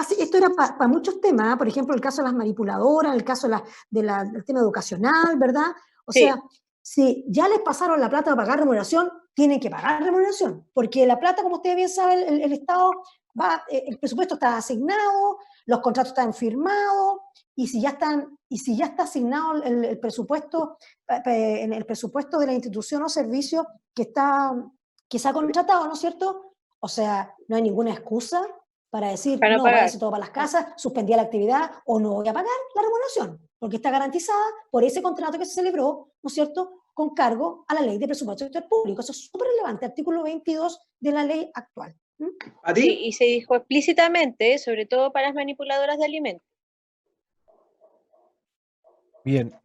para muchos temas, por ejemplo, el caso de las manipuladoras, el caso del tema educacional, ¿verdad? O sea, si ya les pasaron la plata a pagar remuneración, tienen que pagar remuneración, porque la plata, como ustedes bien saben, el Estado el presupuesto está asignado, los contratos están firmados, y si ya está asignado el presupuesto, en el presupuesto de la institución o servicio que se ha contratado, ¿no es cierto? O sea, no hay ninguna excusa para decir, no, váyase todo para las casas, suspendía la actividad o no voy a pagar la remuneración, porque está garantizada por ese contrato que se celebró, ¿no es cierto?, con cargo a la ley de presupuesto del sector público. Eso es súper relevante, artículo 22 de la ley actual. Sí, y se dijo explícitamente, sobre todo para las manipuladoras de alimentos. Bien,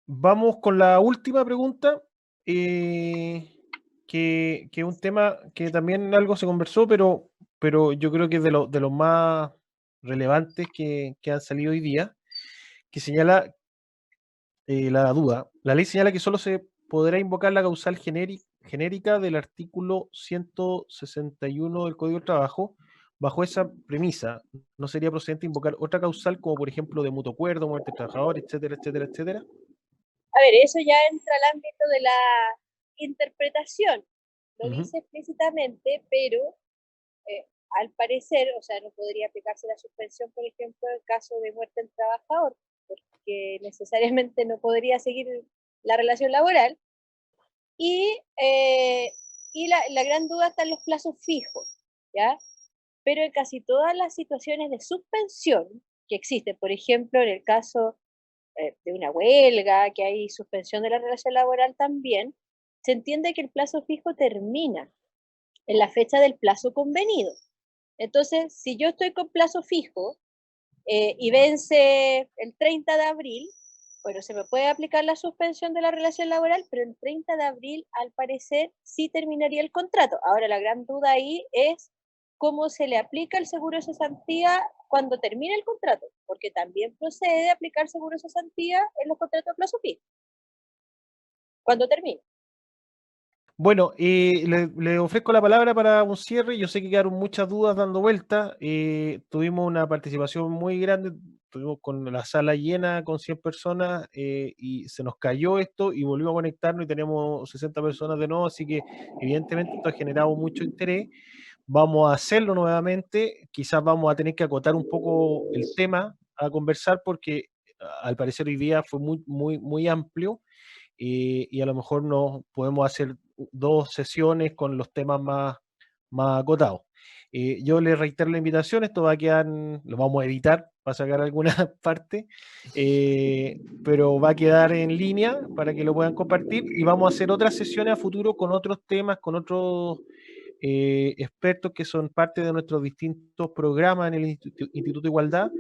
vamos con la última pregunta, que es un tema que también algo se conversó, pero yo creo que es de los más relevantes que han salido hoy día, que señala la duda. La ley señala que solo se podrá invocar la causal genérica del artículo 161 del Código del Trabajo. Bajo esa premisa, ¿no sería procedente invocar otra causal como, por ejemplo, de mutuo acuerdo, muerte del trabajador, etcétera, etcétera, etcétera? A ver, eso ya entra al ámbito de la interpretación. Lo dice explícitamente, pero al parecer, o sea, no podría aplicarse la suspensión, por ejemplo, en caso de muerte del trabajador, porque necesariamente no podría seguir la relación laboral. Y la gran duda está en los plazos fijos, ¿ya? Pero en casi todas las situaciones de suspensión que existen, por ejemplo, en el caso de una huelga, que hay suspensión de la relación laboral también, se entiende que el plazo fijo termina en la fecha del plazo convenido. Entonces, si yo estoy con plazo fijo y vence el 30 de abril, bueno, se me puede aplicar la suspensión de la relación laboral, pero el 30 de abril, al parecer, sí terminaría el contrato. Ahora, la gran duda ahí es cómo se le aplica el seguro de cesantía cuando termine el contrato, porque también procede aplicar seguro de cesantía en los contratos de plazo fijo, cuando termine. Bueno, le ofrezco la palabra para un cierre. Yo sé que quedaron muchas dudas dando vueltas. Tuvimos una participación muy grande, estuvimos con la sala llena con 100 personas y se nos cayó esto y volvimos a conectarnos y tenemos 60 personas de nuevo, así que evidentemente esto ha generado mucho interés. Vamos a hacerlo nuevamente, quizás vamos a tener que acotar un poco el tema a conversar porque al parecer hoy día fue muy, muy, muy amplio y a lo mejor nos podemos hacer 2 sesiones con los temas más acotados. Yo les reitero la invitación, esto va a quedar, lo vamos a editar para sacar alguna parte, pero va a quedar en línea para que lo puedan compartir y vamos a hacer otras sesiones a futuro con otros temas, con otros expertos que son parte de nuestros distintos programas en el Instituto de Igualdad.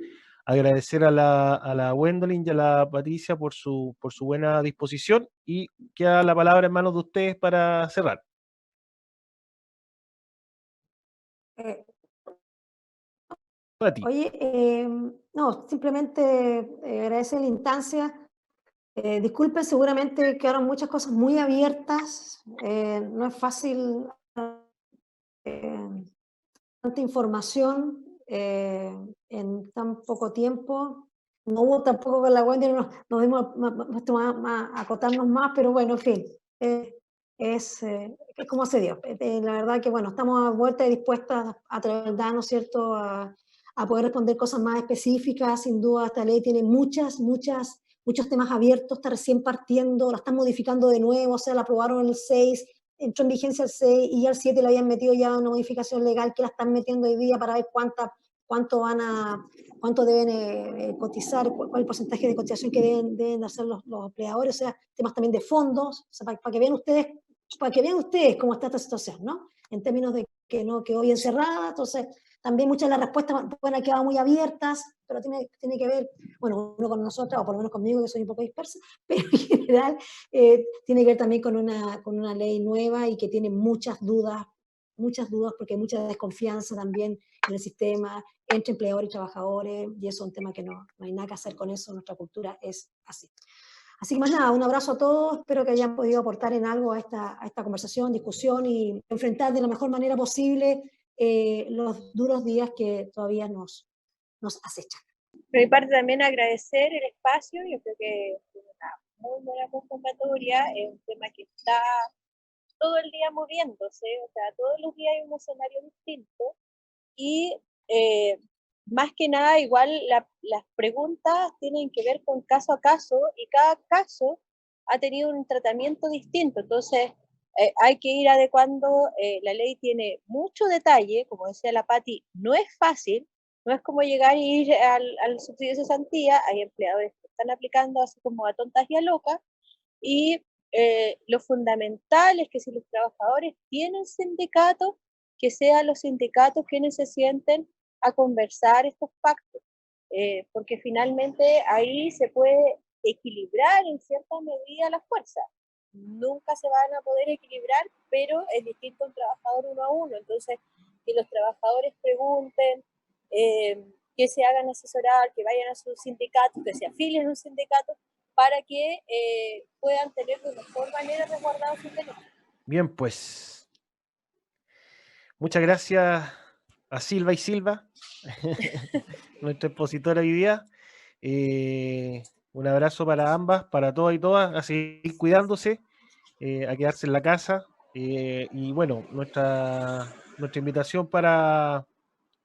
agradecer a la Gwendolyn y a la Patricia por su buena disposición, y queda la palabra en manos de ustedes para cerrar. Pati. Oye, no, simplemente agradecer la instancia. Disculpen, seguramente quedaron muchas cosas muy abiertas. No es fácil tanta información en tan poco tiempo. No hubo tampoco con la Wendy, nos dimos a acotarnos más, pero bueno, en fin, es como se dio. La verdad que, bueno, estamos a vuelta y dispuestas a tratar, ¿no es cierto?, a poder responder cosas más específicas. Sin duda, esta ley tiene muchos temas abiertos, está recién partiendo, la están modificando de nuevo, o sea, la aprobaron el 6, entró en vigencia el 6 y ya el 7 le habían metido ya una modificación legal que la están metiendo hoy día para ver cuánto deben cotizar, cuál es el porcentaje de cotización que deben hacer los empleadores, o sea, temas también de fondos, o sea, para que vean ustedes cómo está esta situación, ¿no? En términos de que no quedó bien cerrada, entonces también muchas de las respuestas pueden haber quedado muy abiertas, pero tiene que ver, bueno, uno con nosotros, o por lo menos conmigo, que soy un poco dispersa, pero en general tiene que ver también con una ley nueva y que tiene muchas dudas, porque hay mucha desconfianza también en el sistema, entre empleadores y trabajadores, y eso es un tema que no hay nada que hacer con eso, nuestra cultura es así. Así que más nada, un abrazo a todos, espero que hayan podido aportar en algo a esta conversación, discusión, y enfrentar de la mejor manera posible los duros días que todavía nos acechan. Por mi parte también agradecer el espacio, yo creo que es una muy buena convocatoria, es un tema que está todo el día moviéndose, o sea, todos los días hay un escenario distinto, y más que nada igual las preguntas tienen que ver con caso a caso, y cada caso ha tenido un tratamiento distinto, entonces hay que ir adecuando. La ley tiene mucho detalle, como decía la Pati, no es fácil, no es como llegar y ir al subsidio de cesantía. Hay empleadores que están aplicando así como a tontas y a locas, y lo fundamental es que si los trabajadores tienen sindicatos, que sean los sindicatos quienes se sienten a conversar estos pactos, porque finalmente ahí se puede equilibrar en cierta medida las fuerzas. Nunca se van a poder equilibrar, pero es distinto un trabajador uno a uno. Entonces, que los trabajadores pregunten, que se hagan asesorar, que vayan a sus sindicatos, que se afilien a un sindicato, para que puedan tener de mejor manera resguardados sus derechos. Bien, pues muchas gracias a Silva y Silva, nuestra expositora hoy día. Un abrazo para ambas, para todas y todas, a seguir cuidándose, a quedarse en la casa, y bueno, nuestra invitación para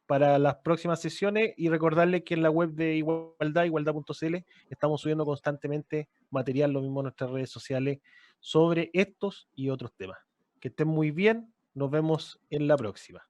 las próximas sesiones, y recordarles que en la web de igualdad.cl estamos subiendo constantemente material, lo mismo en nuestras redes sociales, sobre estos y otros temas. Que estén muy bien, nos vemos en la próxima.